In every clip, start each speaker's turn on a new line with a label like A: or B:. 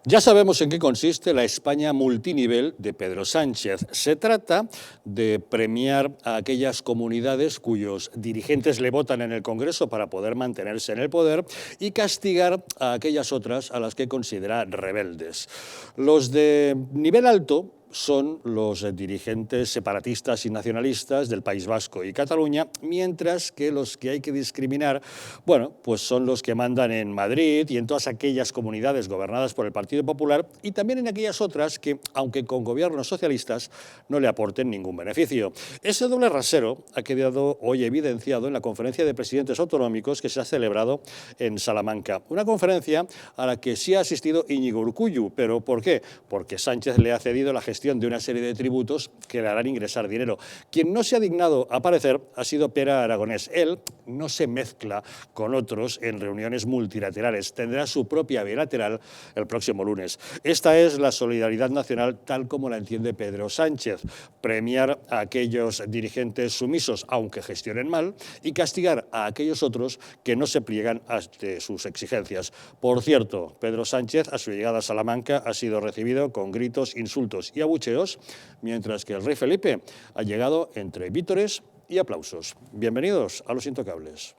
A: Ya sabemos en qué consiste la España multinivel de Pedro Sánchez. Se trata de premiar a aquellas comunidades cuyos dirigentes le votan en el Congreso para poder mantenerse en el poder y castigar a aquellas otras a las que considera rebeldes. Los de nivel alto son los dirigentes separatistas y nacionalistas del País Vasco y Cataluña, mientras que los que hay que discriminar, bueno, pues son los que mandan en Madrid y en todas aquellas comunidades gobernadas por el Partido Popular y también en aquellas otras que, aunque con gobiernos socialistas, no le aporten ningún beneficio. Ese doble rasero ha quedado hoy evidenciado en la conferencia de presidentes autonómicos que se ha celebrado en Salamanca. Una conferencia a la que sí ha asistido Íñigo Urkullu, pero ¿por qué? Porque Sánchez le ha cedido la gestión de una serie de tributos que le harán ingresar dinero. Quien no se ha dignado a aparecer ha sido Pere Aragonés. Él no se mezcla con otros en reuniones multilaterales. Tendrá su propia bilateral el próximo lunes. Esta es la solidaridad nacional tal como la entiende Pedro Sánchez. Premiar a aquellos dirigentes sumisos, aunque gestionen mal, y castigar a aquellos otros que no se pliegan ante sus exigencias. Por cierto, Pedro Sánchez, a su llegada a Salamanca, ha sido recibido con gritos, insultos y abucheos, mientras que el rey Felipe ha llegado entre vítores y aplausos. Bienvenidos a Los Intocables.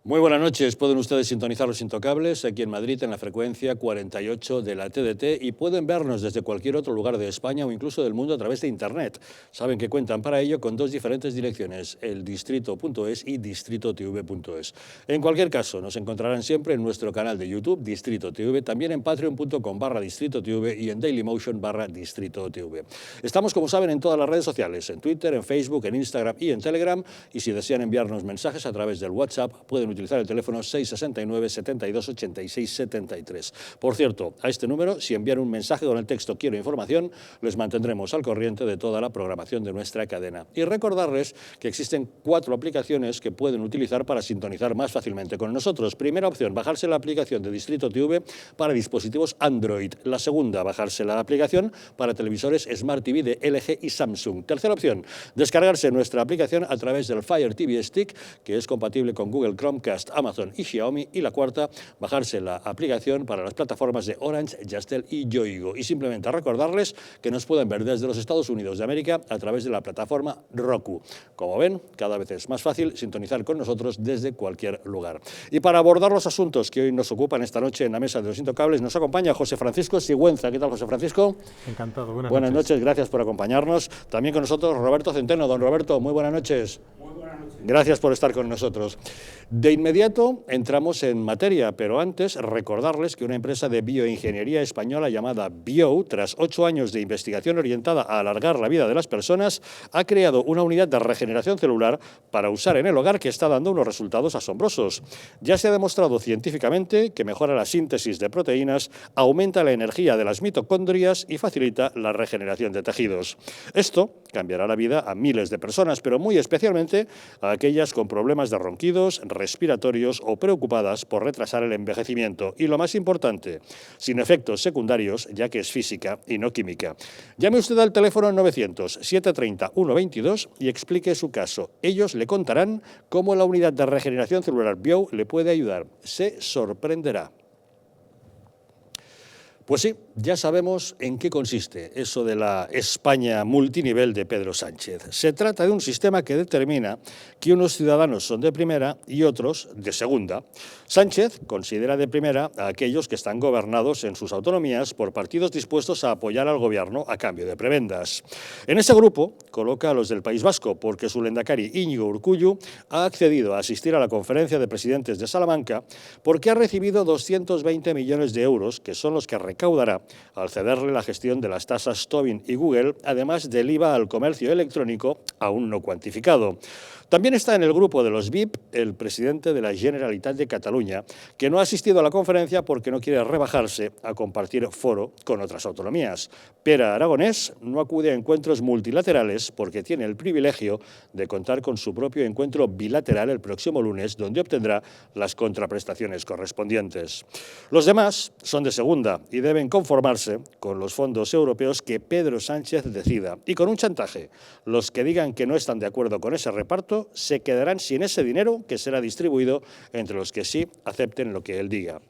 A: Muy buenas noches. Pueden ustedes sintonizar Los Intocables aquí en Madrid en la frecuencia 48 de la TDT y pueden vernos desde cualquier otro lugar de España o incluso del mundo a través de Internet. Saben que cuentan para ello con dos diferentes direcciones, el distrito.es y distritotv.es. En cualquier caso, nos encontrarán siempre en nuestro canal de YouTube, Distrito TV, también en patreon.com/distritotv y en dailymotion/distritotv. Estamos, como saben, en todas las redes sociales, en Twitter, en Facebook, en Instagram y en Telegram, y si desean enviarnos mensajes a través del WhatsApp, pueden utilizar el teléfono 669 72 86 73. Por cierto, a este número, si envían un mensaje con el texto "Quiero información", les mantendremos al corriente de toda la programación de nuestra cadena. Y recordarles que existen 4 aplicaciones que pueden utilizar para sintonizar más fácilmente con nosotros. Primera opción, bajarse la aplicación de Distrito TV para dispositivos Android. La segunda, bajarse la aplicación para televisores Smart TV de LG y Samsung. Tercera opción, descargarse nuestra aplicación a través del Fire TV Stick, que es compatible con Google Chromecast, Amazon y Xiaomi. Y la cuarta, bajarse la aplicación para las plataformas de Orange, Yastel y Yoigo. Y simplemente recordarles que nos pueden ver desde los Estados Unidos de América a través de la plataforma Roku. Como ven, cada vez es más fácil sintonizar con nosotros desde cualquier lugar. Y para abordar los asuntos que hoy nos ocupan esta noche en la mesa de Los Intocables, nos acompaña José Francisco Sigüenza. ¿Qué tal, José Francisco?
B: Encantado,
A: buenas noches. Gracias por acompañarnos. También con nosotros Roberto Centeno. Don Roberto, muy buenas noches.
C: Muy buenas noches.
A: Gracias por estar con nosotros. De inmediato entramos en materia, pero antes recordarles que una empresa de bioingeniería española llamada Bio, tras 8 años de investigación orientada a alargar la vida de las personas, ha creado una unidad de regeneración celular para usar en el hogar que está dando unos resultados asombrosos. Ya se ha demostrado científicamente que mejora la síntesis de proteínas, aumenta la energía de las mitocondrias y facilita la regeneración de tejidos. Esto cambiará la vida a miles de personas, pero muy especialmente a aquellas con problemas de ronquidos, respiratorios o preocupadas por retrasar el envejecimiento. Y lo más importante, sin efectos secundarios, ya que es física y no química. Llame usted al teléfono 900-730-122 y explique su caso. Ellos le contarán cómo la unidad de regeneración celular Bio le puede ayudar. Se sorprenderá. Pues sí, ya sabemos en qué consiste eso de la España multinivel de Pedro Sánchez. Se trata de un sistema que determina que unos ciudadanos son de primera y otros de segunda. Sánchez considera de primera a aquellos que están gobernados en sus autonomías por partidos dispuestos a apoyar al gobierno a cambio de prebendas. En ese grupo coloca a los del País Vasco, porque su lehendakari Íñigo Urkullu ha accedido a asistir a la conferencia de presidentes de Salamanca porque ha recibido 220 millones de euros, que son los que recaudará al cederle la gestión de las tasas Tobin y Google, además del IVA al comercio electrónico aún no cuantificado. También está en el grupo de los VIP el presidente de la Generalitat de Cataluña, que no ha asistido a la conferencia porque no quiere rebajarse a compartir foro con otras autonomías. Pere Aragonès no acude a encuentros multilaterales porque tiene el privilegio de contar con su propio encuentro bilateral el próximo lunes, donde obtendrá las contraprestaciones correspondientes. Los demás son de segunda y deben conformarse con los fondos europeos que Pedro Sánchez decida y con un chantaje. Los que digan que no están de acuerdo con ese reparto se quedarán sin ese dinero que será distribuido entre los que sí acepten lo que él diga.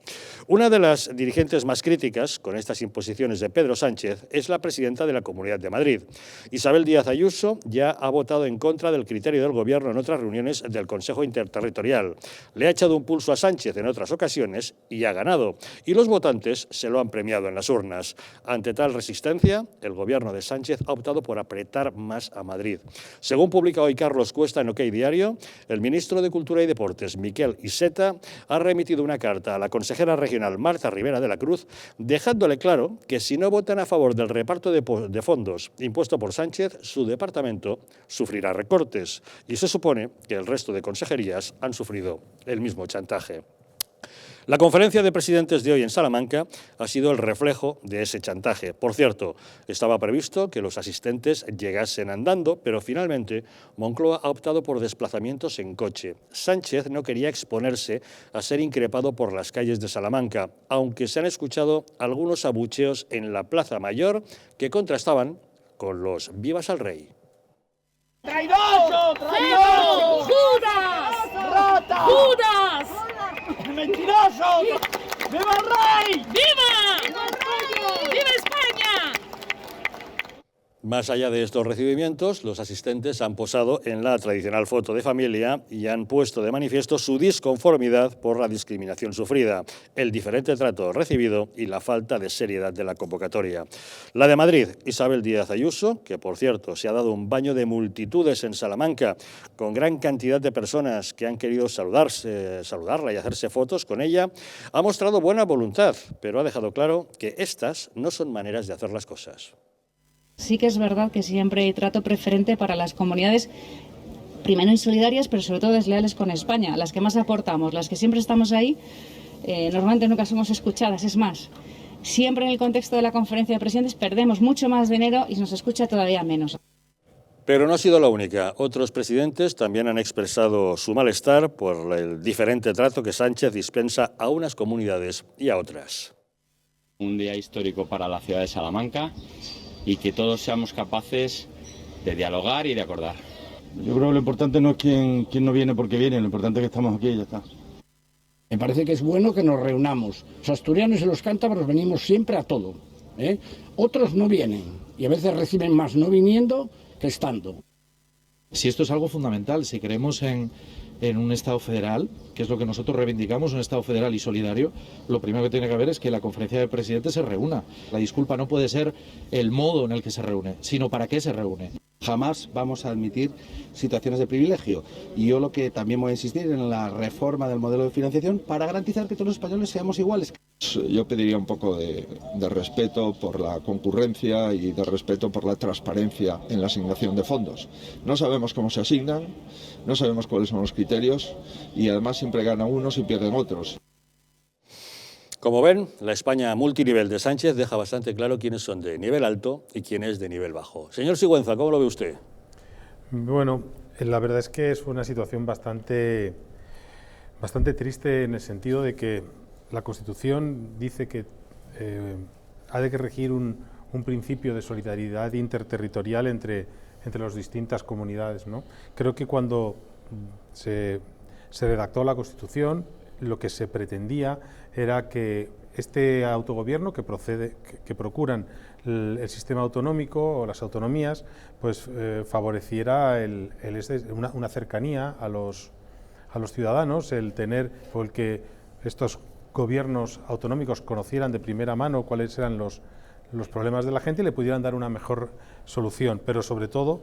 A: Una de las dirigentes más críticas con estas imposiciones de Pedro Sánchez es la presidenta de la Comunidad de Madrid. Isabel Díaz Ayuso ya ha votado en contra del criterio del Gobierno en otras reuniones del Consejo Interterritorial. Le ha echado un pulso a Sánchez en otras ocasiones y ha ganado. Y los votantes se lo han premiado en las urnas. Ante tal resistencia, el Gobierno de Sánchez ha optado por apretar más a Madrid. Según publica hoy Carlos Cuesta en OK Diario, el ministro de Cultura y Deportes, Miquel Iceta, ha remitido una carta a la consejera regional Marta Rivera de la Cruz, dejándole claro que si no votan a favor del reparto de fondos impuesto por Sánchez, su departamento sufrirá recortes. Y se supone que el resto de consejerías han sufrido el mismo chantaje. La conferencia de presidentes de hoy en Salamanca ha sido el reflejo de ese chantaje. Por cierto, estaba previsto que los asistentes llegasen andando, pero finalmente Moncloa ha optado por desplazamientos en coche. Sánchez no quería exponerse a ser increpado por las calles de Salamanca, aunque se han escuchado algunos abucheos en la Plaza Mayor que contrastaban con los vivas al rey.
B: ¡Traidor! ¡Traidor!
C: ¡Judas!
B: ¡Rata!
C: ¡Judas!
B: ¡Mentiroso! ¡Viva el rey!
C: ¡Viva! ¡Viva España!
A: Más allá de estos recibimientos, los asistentes han posado en la tradicional foto de familia y han puesto de manifiesto su disconformidad por la discriminación sufrida, el diferente trato recibido y la falta de seriedad de la convocatoria. La de Madrid, Isabel Díaz Ayuso, que por cierto se ha dado un baño de multitudes en Salamanca, con gran cantidad de personas que han querido saludarla y hacerse fotos con ella, ha mostrado buena voluntad, pero ha dejado claro que estas no son maneras de hacer las cosas.
D: Sí que es verdad que siempre hay trato preferente para las comunidades, primero insolidarias, pero sobre todo desleales con España, las que más aportamos, las que siempre estamos ahí, normalmente nunca somos escuchadas. Es más, siempre en el contexto de la conferencia de presidentes perdemos mucho más dinero y se nos escucha todavía menos.
A: Pero no ha sido la única. Otros presidentes también han expresado su malestar por el diferente trato que Sánchez dispensa a unas comunidades y a otras.
E: Un día histórico para la ciudad de Salamanca y que todos seamos capaces de dialogar y de acordar.
F: Yo creo que lo importante no es quién no viene porque viene, lo importante es que estamos aquí y ya está.
G: Me parece que es bueno que nos reunamos. Los asturianos y los cántabros venimos siempre a todo, ¿eh? Otros no vienen y a veces reciben más no viniendo que estando.
H: Si esto es algo fundamental, si creemos en un Estado federal, que es lo que nosotros reivindicamos, un Estado federal y solidario, lo primero que tiene que haber es que la conferencia de presidentes se reúna. La disculpa no puede ser el modo en el que se reúne, sino para qué se reúne.
I: Jamás vamos a admitir situaciones de privilegio. Y yo lo que también voy a insistir en la reforma del modelo de financiación para garantizar que todos los españoles seamos iguales.
J: Yo pediría un poco de respeto por la concurrencia y de respeto por la transparencia en la asignación de fondos. No sabemos cómo se asignan, no sabemos cuáles son los criterios y además siempre gana unos y pierden otros.
A: Como ven, la España multinivel de Sánchez deja bastante claro quiénes son de nivel alto y quiénes de nivel bajo. Señor Sigüenza, ¿cómo lo ve usted?
K: Bueno, la verdad es que es una situación bastante triste en el sentido de que la Constitución dice que ha de regir un principio de solidaridad interterritorial entre las distintas comunidades, ¿no? Creo que cuando se redactó la Constitución, lo que se pretendía era que este autogobierno que procuran el sistema autonómico o las autonomías, pues favoreciera una cercanía a los ciudadanos, el que estos gobiernos autonómicos conocieran de primera mano cuáles eran los problemas de la gente y le pudieran dar una mejor solución, pero sobre todo,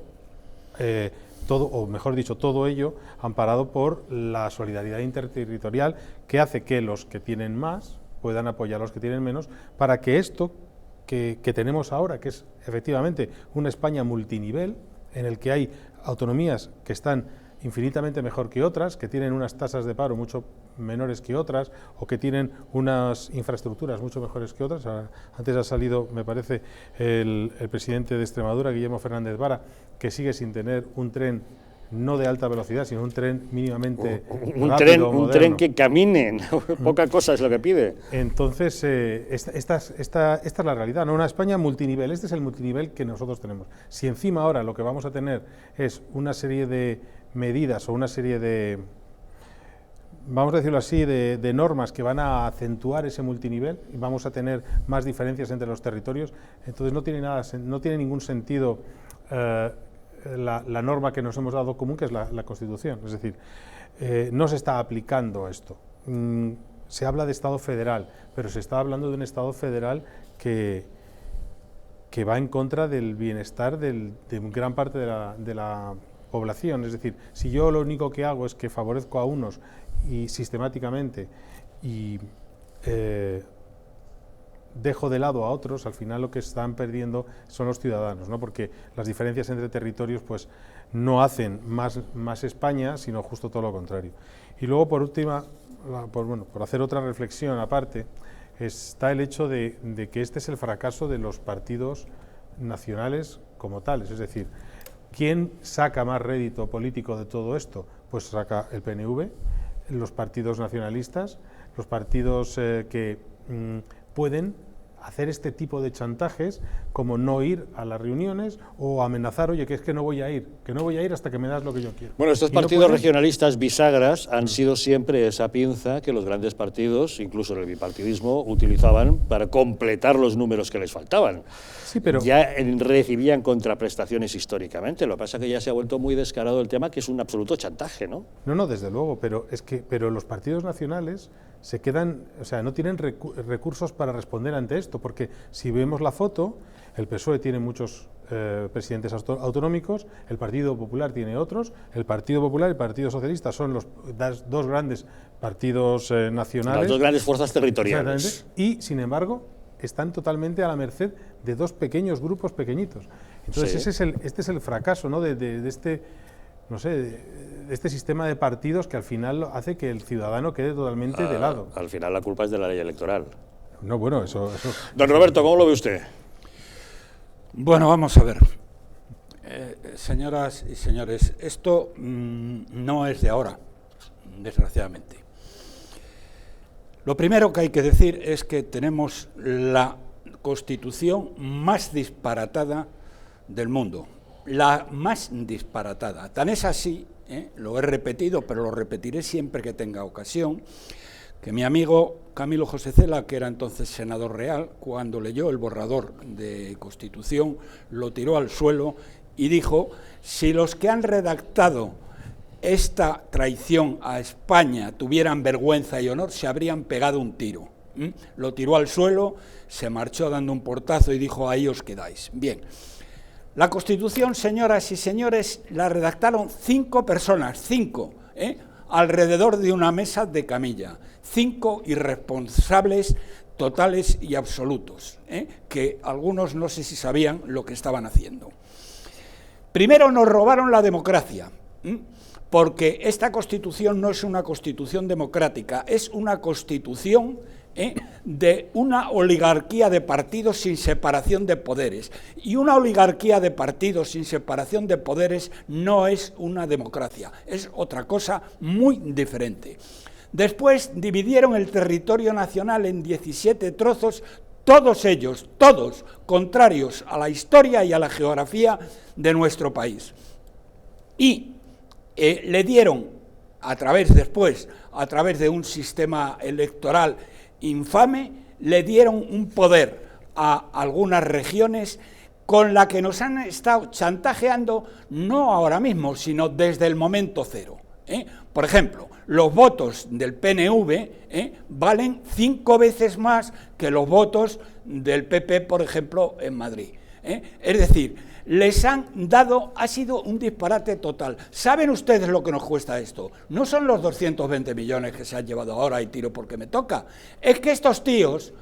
K: todo ello amparado por la solidaridad interterritorial que hace que los que tienen más puedan apoyar a los que tienen menos, para que esto que tenemos ahora, que es efectivamente una España multinivel, en el que hay autonomías que están infinitamente mejor que otras, que tienen unas tasas de paro mucho menores que otras, o que tienen unas infraestructuras mucho mejores que otras. Antes ha salido, me parece, el presidente de Extremadura, Guillermo Fernández Vara, que sigue sin tener un tren no de alta velocidad, sino un tren mínimamente rápido,
A: un tren que camine, poca cosa es lo que pide.
K: Entonces, esta es la realidad, ¿no? Una España multinivel, este es el multinivel que nosotros tenemos. Si encima ahora lo que vamos a tener es una serie de medidas o una serie de, vamos a decirlo así, de normas que van a acentuar ese multinivel y vamos a tener más diferencias entre los territorios, entonces no tiene ningún sentido la norma que nos hemos dado común, que es la Constitución. Es decir, no se está aplicando esto. Se habla de Estado federal, pero se está hablando de un Estado federal que va en contra del bienestar de gran parte de la población. Es decir, si yo lo único que hago es que favorezco a unos y sistemáticamente y dejo de lado a otros, al final lo que están perdiendo son los ciudadanos, ¿no? Porque las diferencias entre territorios pues no hacen más España, sino justo todo lo contrario. Y luego, por hacer otra reflexión aparte, está el hecho de que este es el fracaso de los partidos nacionales como tales. Es decir, ¿quién saca más rédito político de todo esto? Pues saca el PNV, los partidos nacionalistas, los partidos que pueden hacer este tipo de chantajes, como no ir a las reuniones o amenazar, oye, que es que no voy a ir hasta que me das lo que yo quiero.
A: Bueno, estos partidos regionalistas bisagras han sido siempre esa pinza que los grandes partidos, incluso el bipartidismo, utilizaban para completar los números que les faltaban.
K: Sí, pero
A: ya recibían contraprestaciones históricamente. Lo que pasa es que ya se ha vuelto muy descarado el tema, que es un absoluto chantaje, ¿no?
K: No, desde luego, pero los partidos nacionales se quedan, o sea, no tienen recursos para responder ante esto, porque si vemos la foto, el PSOE tiene muchos presidentes autonómicos, el Partido Popular tiene otros, el Partido Popular y el Partido Socialista son los dos grandes partidos nacionales.
A: Las dos grandes fuerzas territoriales.
K: Y, sin embargo, están totalmente a la merced de dos pequeños grupos pequeñitos. Entonces, sí, este es el fracaso, ¿no? de este, no sé, de este sistema de partidos que al final hace que el ciudadano quede totalmente de lado.
A: Al final la culpa es de la ley electoral.
K: No, bueno, eso...
A: Don Roberto, ¿cómo lo ve usted?
L: Bueno, vamos a ver. Señoras y señores, esto no es de ahora, desgraciadamente. Lo primero que hay que decir es que tenemos la Constitución más disparatada del mundo. La más disparatada. Tan es así, lo he repetido, pero lo repetiré siempre que tenga ocasión, que mi amigo Camilo José Cela, que era entonces senador real, cuando leyó el borrador de Constitución, lo tiró al suelo y dijo: si los que han redactado esta traición a España tuvieran vergüenza y honor, se habrían pegado un tiro. Lo tiró al suelo, se marchó dando un portazo y dijo: ahí os quedáis. Bien. La Constitución, señoras y señores, la redactaron 5 personas, 5, alrededor de una mesa de camilla, 5 irresponsables totales y absolutos, que algunos no sé si sabían lo que estaban haciendo. Primero nos robaron la democracia, porque esta Constitución no es una Constitución democrática, es una Constitución de una oligarquía de partidos sin separación de poderes. Y una oligarquía de partidos sin separación de poderes no es una democracia, es otra cosa muy diferente. Después dividieron el territorio nacional en 17 trozos, todos ellos, todos contrarios a la historia y a la geografía de nuestro país. Y le dieron, a través de un sistema electoral infame, le dieron un poder a algunas regiones con la que nos han estado chantajeando no ahora mismo, sino desde el momento cero. Por ejemplo, los votos del PNV valen 5 veces más que los votos del PP, por ejemplo, en Madrid. Es decir, les han dado, ha sido un disparate total. ¿Saben ustedes lo que nos cuesta esto? No son los 220 millones que se han llevado ahora y tiro porque me toca. Es que estos tíos,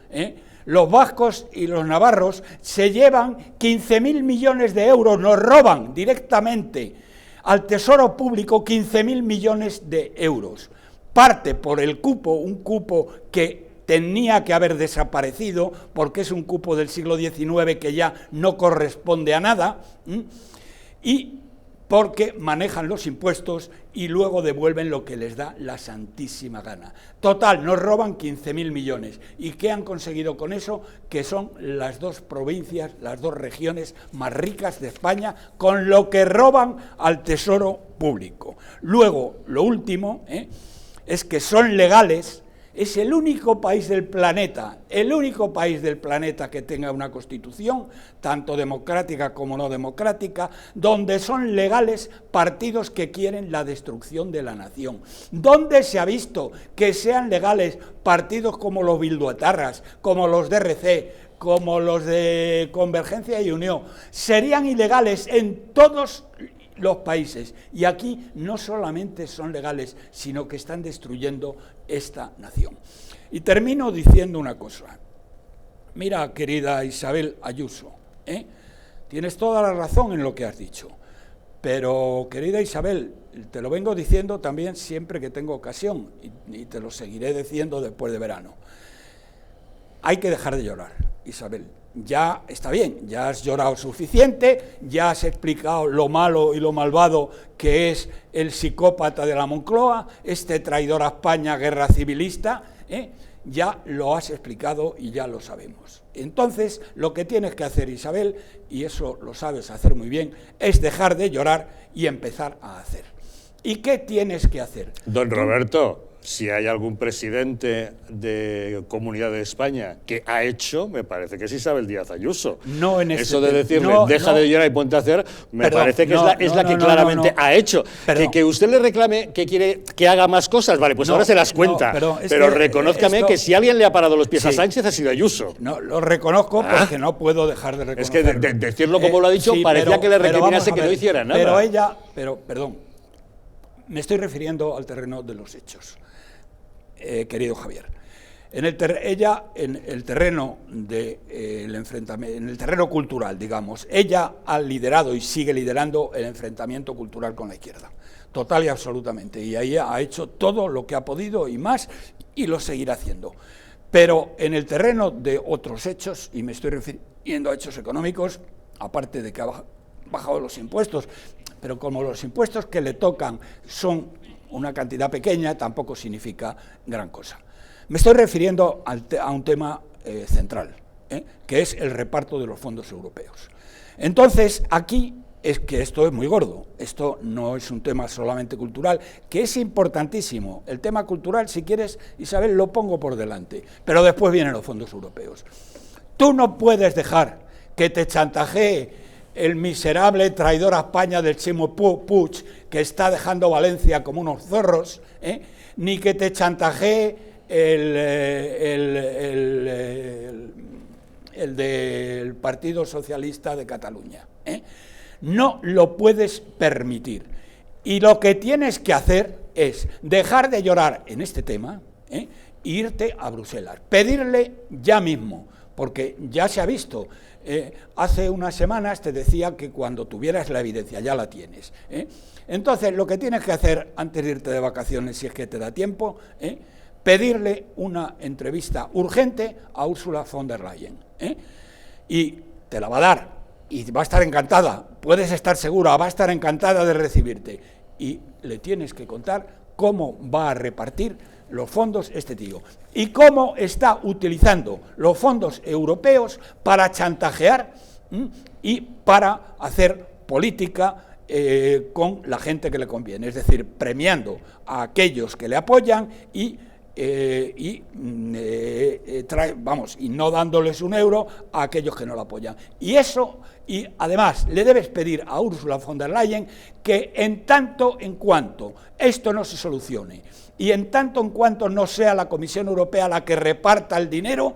L: los vascos y los navarros, se llevan 15.000 millones de euros, nos roban directamente al Tesoro Público 15.000 millones de euros. Parte por el cupo, un cupo que tenía que haber desaparecido porque es un cupo del siglo XIX que ya no corresponde a nada, y porque manejan los impuestos y luego devuelven lo que les da la santísima gana. Total, nos roban 15.000 millones. ¿Y qué han conseguido con eso? Que son las dos provincias, las dos regiones más ricas de España, con lo que roban al Tesoro Público. Luego, lo último, es que son legales. Es el único país del planeta que tenga una constitución, tanto democrática como no democrática, donde son legales partidos que quieren la destrucción de la nación. ¿Dónde se ha visto que sean legales partidos como los bilduetarras, como los de RC, como los de Convergencia y Unión? Serían ilegales en todos los países, y aquí no solamente son legales, sino que están destruyendo esta nación. Y termino diciendo una cosa. Mira, querida Isabel Ayuso, tienes toda la razón en lo que has dicho, pero, querida Isabel, te lo vengo diciendo también siempre que tengo ocasión, y te lo seguiré diciendo después de verano. Hay que dejar de llorar, Isabel. Ya está bien, ya has llorado suficiente, ya has explicado lo malo y lo malvado que es el psicópata de la Moncloa, este traidor a España, guerra civilista, ya lo has explicado y ya lo sabemos. Entonces, lo que tienes que hacer, Isabel, y eso lo sabes hacer muy bien, es dejar de llorar y empezar a hacer. ¿Y qué tienes que hacer?
A: Don Roberto, si hay algún presidente de Comunidad de España que ha hecho, me parece que es Isabel Díaz Ayuso.
L: No en
A: eso de decirle, deja de llorar y ponte a hacer, me parece que es la que claramente ha hecho. Que usted le reclame que quiere que haga más cosas, vale, pues ahora se las cuenta. Pero reconózcame que si alguien le ha parado los pies a Sánchez ha sido Ayuso.
L: No, lo reconozco porque no puedo dejar de reconocerlo.
A: Es que decirlo como lo ha dicho parecía que le recriminase que no hiciera nada.
L: Pero ella, perdón, me estoy refiriendo al terreno de los hechos. Querido Javier, ella en el terreno del enfrentamiento, en el terreno cultural, digamos, ella ha liderado y sigue liderando el enfrentamiento cultural con la izquierda, total y absolutamente, y ahí ha hecho todo lo que ha podido y más, y lo seguirá haciendo. Pero en el terreno de otros hechos, y me estoy refiriendo a hechos económicos, aparte de que ha bajado los impuestos, pero como los impuestos que le tocan son una cantidad pequeña, tampoco significa gran cosa. Me estoy refiriendo a un tema central, que es el reparto de los fondos europeos. Entonces, aquí es que esto es muy gordo, esto no es un tema solamente cultural, que es importantísimo. El tema cultural, si quieres, Isabel, lo pongo por delante, pero después vienen los fondos europeos. Tú no puedes dejar que te chantajee el miserable traidor a España del Chimo Puig, que está dejando Valencia como unos zorros, ni que te chantajee el del Partido Socialista de Cataluña. No lo puedes permitir. Y lo que tienes que hacer es dejar de llorar en este tema, e irte a Bruselas, pedirle ya mismo, porque ya se ha visto. Hace unas semanas te decía que cuando tuvieras la evidencia, ya la tienes. Entonces, lo que tienes que hacer antes de irte de vacaciones, si es que te da tiempo, pedirle una entrevista urgente a Ursula von der Leyen. Y te la va a dar, y va a estar encantada, puedes estar segura, va a estar encantada de recibirte. Y le tienes que contar cómo va a repartir los fondos este tío, y cómo está utilizando los fondos europeos para chantajear y para hacer política con la gente que le conviene, es decir, premiando a aquellos que le apoyan y no dándoles un euro a aquellos que no lo apoyan. Y además le debes pedir a Ursula von der Leyen que en tanto en cuanto esto no se solucione y en tanto en cuanto no sea la Comisión Europea la que reparta el dinero,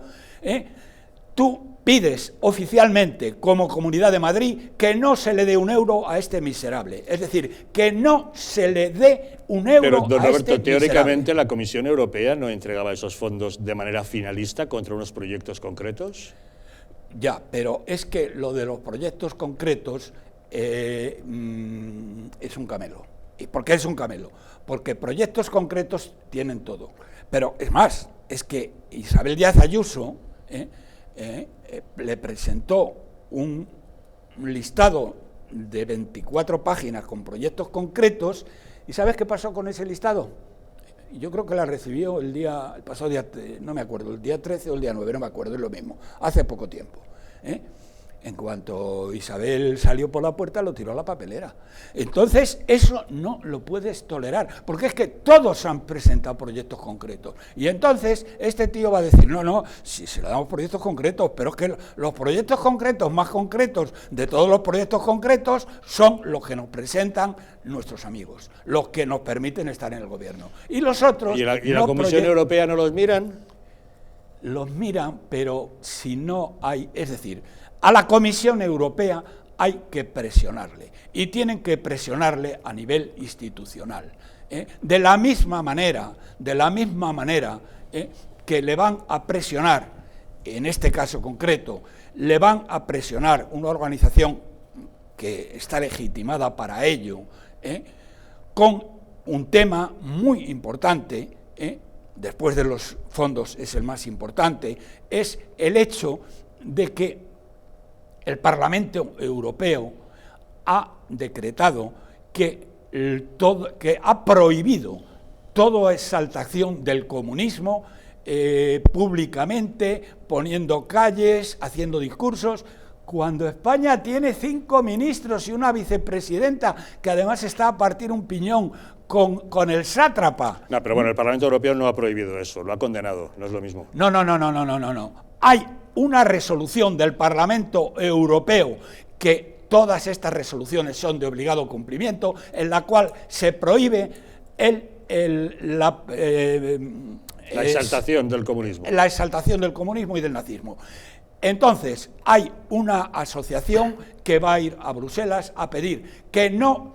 L: tú pides oficialmente como Comunidad de Madrid que no se le dé un euro a este miserable. Es decir, que no se le dé un euro
A: Pero, don
L: a
A: Roberto,
L: este
A: teóricamente
L: miserable.
A: la Comisión Europea no entregaba esos fondos de manera finalista contra unos proyectos concretos.
L: Ya, pero es que lo de los proyectos concretos es un camelo. ¿Y por qué es un camelo? Porque proyectos concretos tienen todo. Pero es más, es que Isabel Díaz Ayuso le presentó un listado de 24 páginas con proyectos concretos, ¿y sabes qué pasó con ese listado? Yo creo que la recibió el pasado día, no me acuerdo, el día 13 o el día 9, no me acuerdo, es lo mismo, hace poco tiempo. En cuanto Isabel salió por la puerta, lo tiró a la papelera. Entonces, eso no lo puedes tolerar, porque es que todos han presentado proyectos concretos. Y entonces, este tío va a decir, no, si se le damos proyectos concretos, pero es que los proyectos concretos más concretos de todos los proyectos concretos son los que nos presentan nuestros amigos, los que nos permiten estar en el gobierno. Y los otros...
A: ¿Y la Comisión Europea no los miran?
L: Los miran, pero si no hay... Es decir, a la Comisión Europea hay que presionarle, y tienen que presionarle a nivel institucional. De la misma manera que le van a presionar, en este caso concreto, le van a presionar una organización que está legitimada para ello, con un tema muy importante, después de los fondos es el más importante, es el hecho de que el Parlamento Europeo ha decretado que ha prohibido toda exaltación del comunismo públicamente, poniendo calles, haciendo discursos, cuando España tiene 5 ministros y una vicepresidenta que además está a partir un piñón con el sátrapa.
A: No, pero bueno, el Parlamento Europeo no ha prohibido eso, lo ha condenado, no es lo mismo.
L: No. Hay una resolución del Parlamento Europeo, que todas estas resoluciones son de obligado cumplimiento, en la cual se prohíbe la
A: exaltación del comunismo.
L: La exaltación del comunismo y del nazismo. Entonces, hay una asociación que va a ir a Bruselas a pedir que no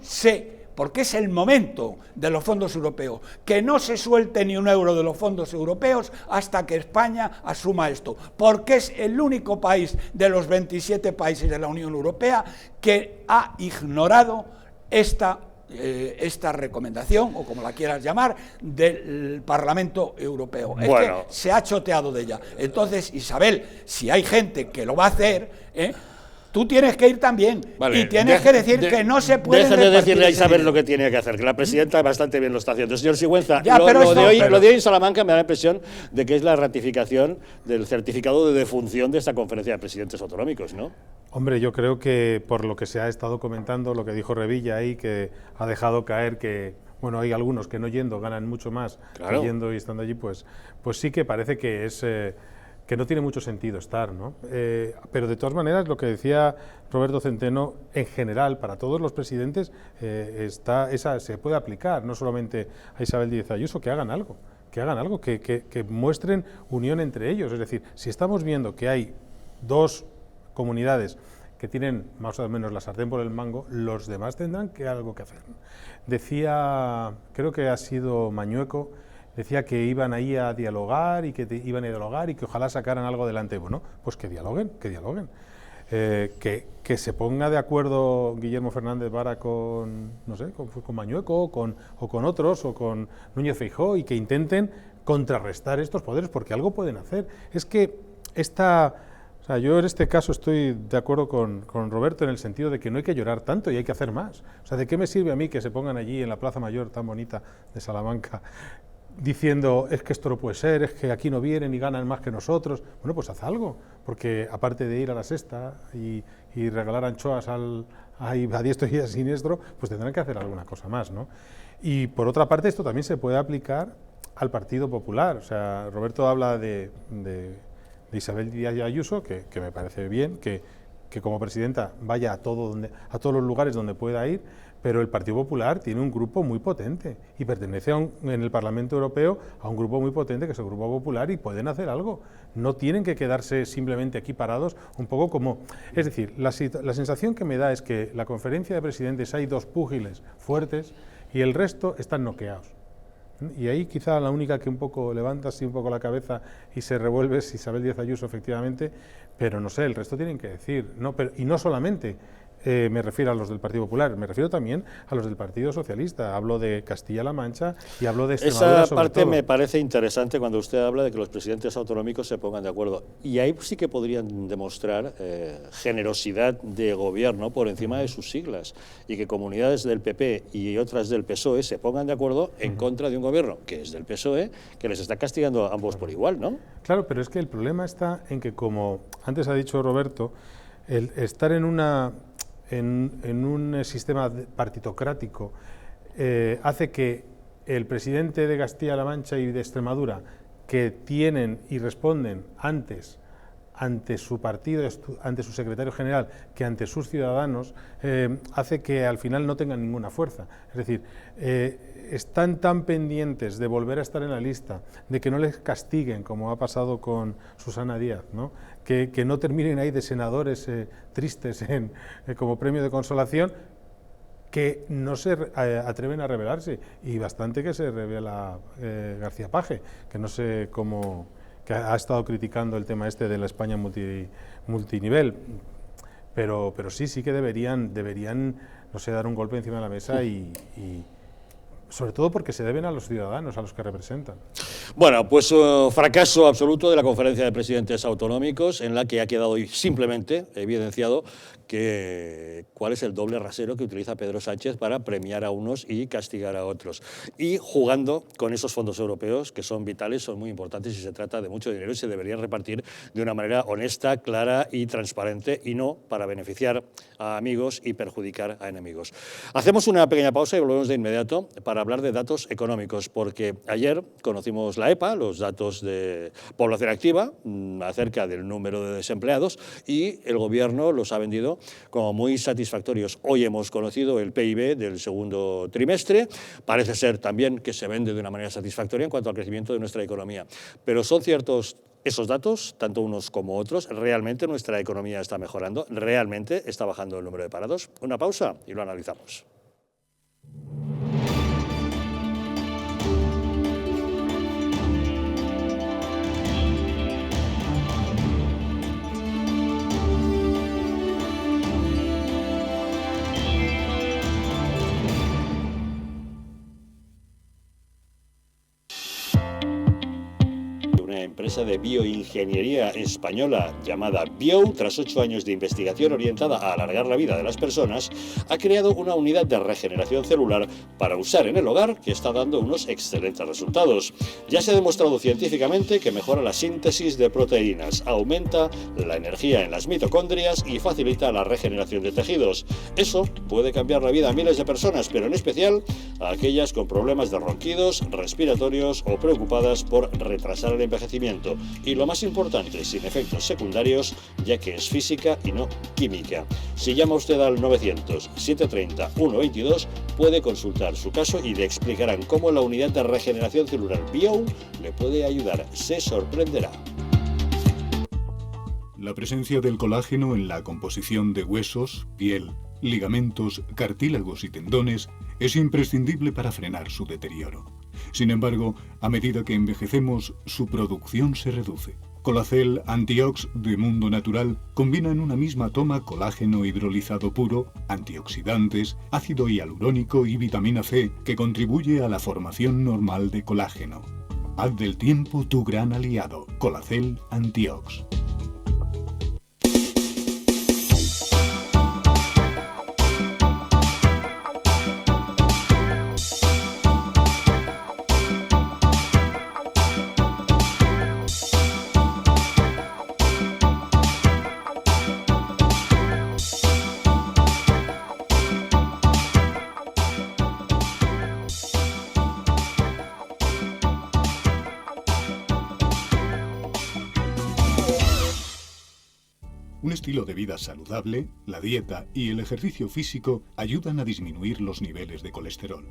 L: porque es el momento de los fondos europeos, que no se suelte ni un euro de los fondos europeos hasta que España asuma esto, porque es el único país de los 27 países de la Unión Europea que ha ignorado esta recomendación, o como la quieras llamar, del Parlamento Europeo. Bueno. Es que se ha choteado de ella. Entonces, Isabel, si hay gente que lo va a hacer, tú tienes que ir también, vale, y tienes que decir que no se puede...
A: Deja de decirle a Isabel lo que tiene que hacer, que la presidenta bastante bien lo está haciendo. Señor Sigüenza, lo de hoy en Salamanca me da la impresión de que es la ratificación del certificado de defunción de esta conferencia de presidentes autonómicos, ¿no?
K: Hombre, yo creo que por lo que se ha estado comentando, lo que dijo Revilla ahí, que ha dejado caer que, bueno, hay algunos que no yendo ganan mucho más, claro, que yendo y estando allí, pues sí que parece que es... que no tiene mucho sentido estar, ¿no? Pero de todas maneras, lo que decía Roberto Centeno, en general, para todos los presidentes, se puede aplicar, no solamente a Isabel Díaz Ayuso, que hagan algo, que muestren unión entre ellos. Es decir, si estamos viendo que hay 2 comunidades que tienen más o menos la sartén por el mango, los demás tendrán algo que hacer. Decía, creo que ha sido Mañueco, decía que iban ahí a dialogar y que ojalá sacaran algo adelante. Bueno, pues que dialoguen. Que se ponga de acuerdo Guillermo Fernández Vara con, no sé, con Mañueco o con otros, o con Núñez Feijóo, y que intenten contrarrestar estos poderes, porque algo pueden hacer. Es que o sea, yo en este caso estoy de acuerdo con Roberto en el sentido de que no hay que llorar tanto y hay que hacer más. O sea, ¿de qué me sirve a mí que se pongan allí en la Plaza Mayor tan bonita de Salamanca diciendo, es que esto no puede ser, es que aquí no vienen y ganan más que nosotros? Bueno, pues haz algo, porque aparte de ir a la sexta y regalar anchoas a diestro y a siniestro, pues tendrán que hacer alguna cosa más, ¿no? Y por otra parte, esto también se puede aplicar al Partido Popular. O sea, Roberto habla de Isabel Díaz Ayuso, que me parece bien, que que como presidenta vaya a todos los lugares donde pueda ir, pero el Partido Popular tiene un grupo muy potente y pertenece en el Parlamento Europeo a un grupo muy potente que es el Grupo Popular y pueden hacer algo. No tienen que quedarse simplemente aquí parados, un poco como... Es decir, la sensación que me da es que la conferencia de presidentes hay dos púgiles fuertes y el resto están noqueados. Y ahí quizá la única que un poco levanta así un poco la cabeza y se revuelve es Isabel Díaz Ayuso, efectivamente, pero no sé, el resto tienen que decir, ¿no? Y no solamente me refiero a los del Partido Popular, me refiero también a los del Partido Socialista. Hablo de Castilla-La Mancha y hablo de Extremadura.
A: Esa parte me parece interesante cuando usted habla de que los presidentes autonómicos se pongan de acuerdo. Y ahí sí que podrían demostrar generosidad de gobierno por encima de sus siglas y que comunidades del PP y otras del PSOE se pongan de acuerdo en contra de un gobierno que es del PSOE, que les está castigando a ambos por igual, ¿no?
K: Claro, pero es que el problema está en que, como antes ha dicho Roberto, el estar en un sistema partitocrático hace que el presidente de Castilla-La Mancha y de Extremadura, que tienen y responden antes ante su partido, ante su secretario general, que ante sus ciudadanos, hace que al final no tengan ninguna fuerza. Es decir, están tan pendientes de volver a estar en la lista, de que no les castiguen, como ha pasado con Susana Díaz, ¿no? Que no terminen ahí de senadores tristes como premio de consolación, que no se atreven a rebelarse, y bastante que se revela García Page, que no sé cómo, que ha estado criticando el tema este de la España multinivel, pero sí que deberían, no sé, dar un golpe encima de la mesa y sobre todo porque se deben a los ciudadanos, a los que representan.
A: Bueno, pues fracaso absoluto de la conferencia de presidentes autonómicos, en la que ha quedado simplemente evidenciado cuál es el doble rasero que utiliza Pedro Sánchez para premiar a unos y castigar a otros. Y jugando con esos fondos europeos, que son vitales, son muy importantes y se trata de mucho dinero y se deberían repartir de una manera honesta, clara y transparente, y no para beneficiar a amigos y perjudicar a enemigos. Hacemos una pequeña pausa y volvemos de inmediato para hablar de datos económicos, porque ayer conocimos la EPA, los datos de población activa, acerca del número de desempleados, y el Gobierno los ha vendido como muy satisfactorios. Hoy hemos conocido el PIB del segundo trimestre, parece ser también que se vende de una manera satisfactoria en cuanto al crecimiento de nuestra economía. Pero ¿son ciertos esos datos, tanto unos como otros? ¿Realmente nuestra economía está mejorando? ¿Realmente está bajando el número de parados? Una pausa y lo analizamos. Empresa de bioingeniería española llamada Bio, tras 8 años de investigación orientada a alargar la vida de las personas, ha creado una unidad de regeneración celular para usar en el hogar que está dando unos excelentes resultados. Ya se ha demostrado científicamente que mejora la síntesis de proteínas, aumenta la energía en las mitocondrias y facilita la regeneración de tejidos. Eso puede cambiar la vida a miles de personas, pero en especial a aquellas con problemas de ronquidos, respiratorios o preocupadas por retrasar el envejecimiento. Y lo más importante, sin efectos secundarios, ya que es física y no química. Si llama usted al 900-730-122, puede consultar su caso y le explicarán cómo la unidad de regeneración celular Bio le puede ayudar. Se sorprenderá.
M: La presencia del colágeno en la composición de huesos, piel, ligamentos, cartílagos y tendones es imprescindible para frenar su deterioro. Sin embargo, a medida que envejecemos, su producción se reduce. Colacel Antiox de Mundo Natural combina en una misma toma colágeno hidrolizado puro, antioxidantes, ácido hialurónico y vitamina C, que contribuye a la formación normal de colágeno. Haz del tiempo tu gran aliado. Colacel Antiox. Un estilo de vida saludable, la dieta y el ejercicio físico ayudan a disminuir los niveles de colesterol.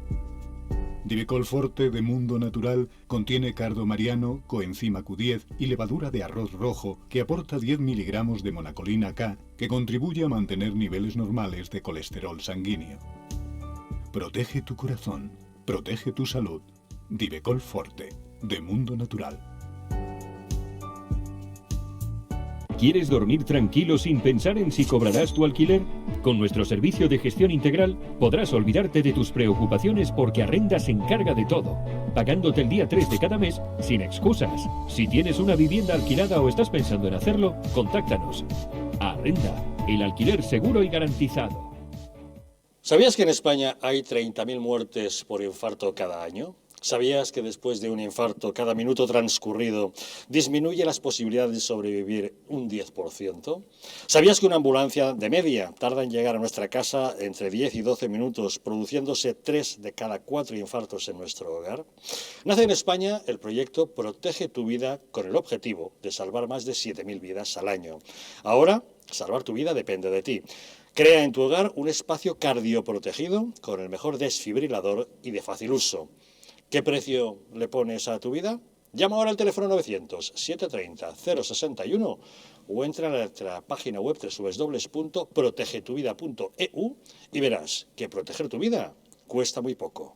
M: Divecol Forte de Mundo Natural contiene cardo mariano, coenzima Q10 y levadura de arroz rojo que aporta 10 miligramos de monacolina K que contribuye a mantener niveles normales de colesterol sanguíneo. Protege tu corazón, protege tu salud. Divecol Forte de Mundo Natural.
N: ¿Quieres dormir tranquilo sin pensar en si cobrarás tu alquiler? Con nuestro servicio de gestión integral podrás olvidarte de tus preocupaciones porque Arrenda se encarga de todo, pagándote el día 3 de cada mes sin excusas. Si tienes una vivienda alquilada o estás pensando en hacerlo, contáctanos. Arrenda, el alquiler seguro y garantizado.
A: ¿Sabías que en España hay 30.000 muertes por infarto cada año? ¿Sabías que después de un infarto, cada minuto transcurrido disminuye las posibilidades de sobrevivir un 10%? ¿Sabías que una ambulancia de media tarda en llegar a nuestra casa entre 10 y 12 minutos, produciéndose 3 de cada 4 infartos en nuestro hogar? Nace en España el proyecto Protege tu Vida con el objetivo de salvar más de 7.000 vidas al año. Ahora, salvar tu vida depende de ti. Crea en tu hogar un espacio cardioprotegido con el mejor desfibrilador y de fácil uso. ¿Qué precio le pones a tu vida? Llama ahora al teléfono 900-730-061 o entra a nuestra página web www.protegetuvida.eu y verás que proteger tu vida cuesta muy poco.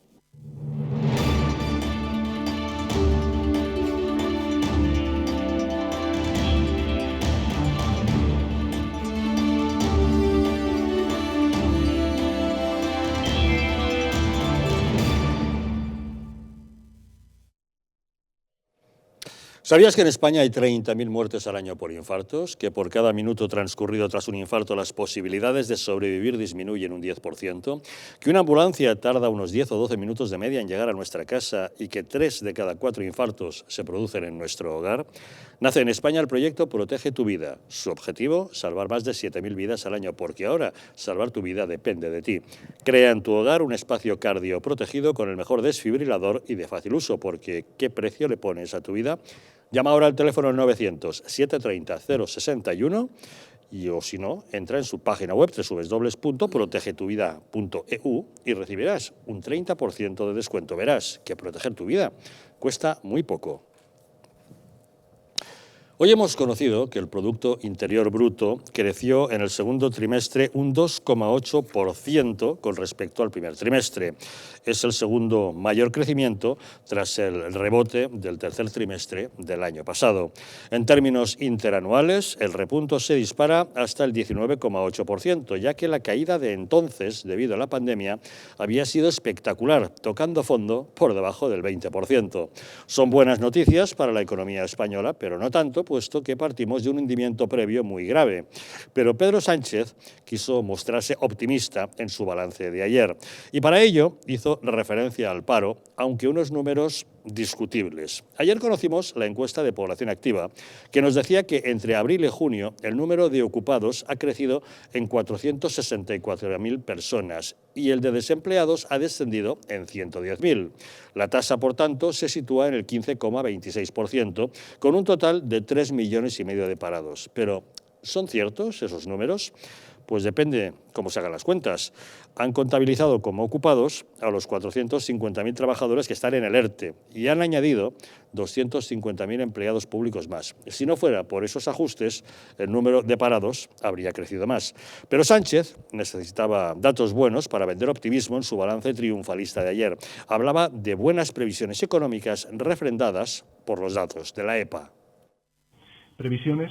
A: ¿Sabías que en España hay 30.000 muertes al año por infartos? Que por cada minuto transcurrido tras un infarto las posibilidades de sobrevivir disminuyen un 10%? Que una ambulancia tarda unos 10 o 12 minutos de media en llegar a nuestra casa y que 3 de cada 4 infartos se producen en nuestro hogar? Nace en España el proyecto Protege tu Vida. Su objetivo, salvar más de 7.000 vidas al año, porque ahora salvar tu vida depende de ti. Crea en tu hogar un espacio cardioprotegido con el mejor desfibrilador y de fácil uso, porque ¿qué precio le pones a tu vida? Llama ahora al teléfono 900-730-061 y o si no, entra en su página web www.protegetuvida.eu y recibirás un 30% de descuento. Verás que proteger tu vida cuesta muy poco. Hoy hemos conocido que el Producto Interior Bruto creció en el segundo trimestre un 2,8% con respecto al primer trimestre. Es el segundo mayor crecimiento tras el rebote del tercer trimestre del año pasado. En términos interanuales, el repunto se dispara hasta el 19,8%, ya que la caída de entonces, debido a la pandemia, había sido espectacular, tocando fondo por debajo del 20%. Son buenas noticias para la economía española, pero no tanto, puesto que partimos de un hundimiento previo muy grave. Pero Pedro Sánchez quiso mostrarse optimista en su balance de ayer y para ello hizo referencia al paro, aunque unos números discutibles. Ayer conocimos la encuesta de población activa que nos decía que entre abril y junio el número de ocupados ha crecido en 464.000 personas y el de desempleados ha descendido en 110.000. La tasa, por tanto, se sitúa en el 15,26%, con un total de 3,5 millones de parados. Pero, ¿son ciertos esos números? Pues depende cómo se hagan las cuentas. Han contabilizado como ocupados a los 450.000 trabajadores que están en el ERTE y han añadido 250.000 empleados públicos más. Si no fuera por esos ajustes, el número de parados habría crecido más. Pero Sánchez necesitaba datos buenos para vender optimismo en su balance triunfalista de ayer. Hablaba de buenas previsiones económicas refrendadas por los datos de la EPA.
O: Previsiones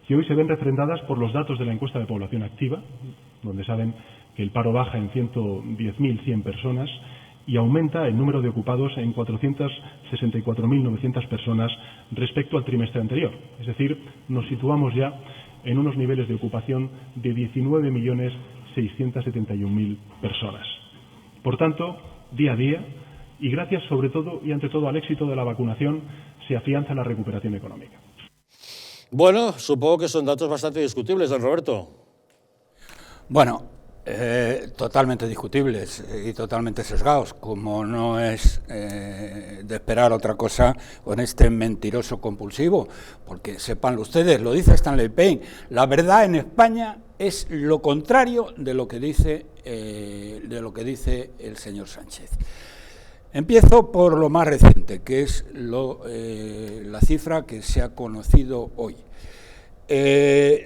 O: que hoy se ven refrendadas por los datos de la encuesta de población activa, donde saben que el paro baja en 110.100 personas y aumenta el número de ocupados en 464.900 personas respecto al trimestre anterior. Es decir, nos situamos ya en unos niveles de ocupación de 19.671.000 personas. Por tanto, día a día, y gracias sobre todo y ante todo al éxito de la vacunación, se afianza la recuperación económica.
A: Bueno, supongo que son datos bastante discutibles, don Roberto.
L: Bueno, Totalmente discutibles y totalmente sesgados, como no es de esperar otra cosa con este mentiroso compulsivo, porque sépanlo ustedes, lo dice Stanley Payne, la verdad en España es lo contrario de lo que dice el señor Sánchez. Empiezo por lo más reciente, que es la cifra que se ha conocido hoy.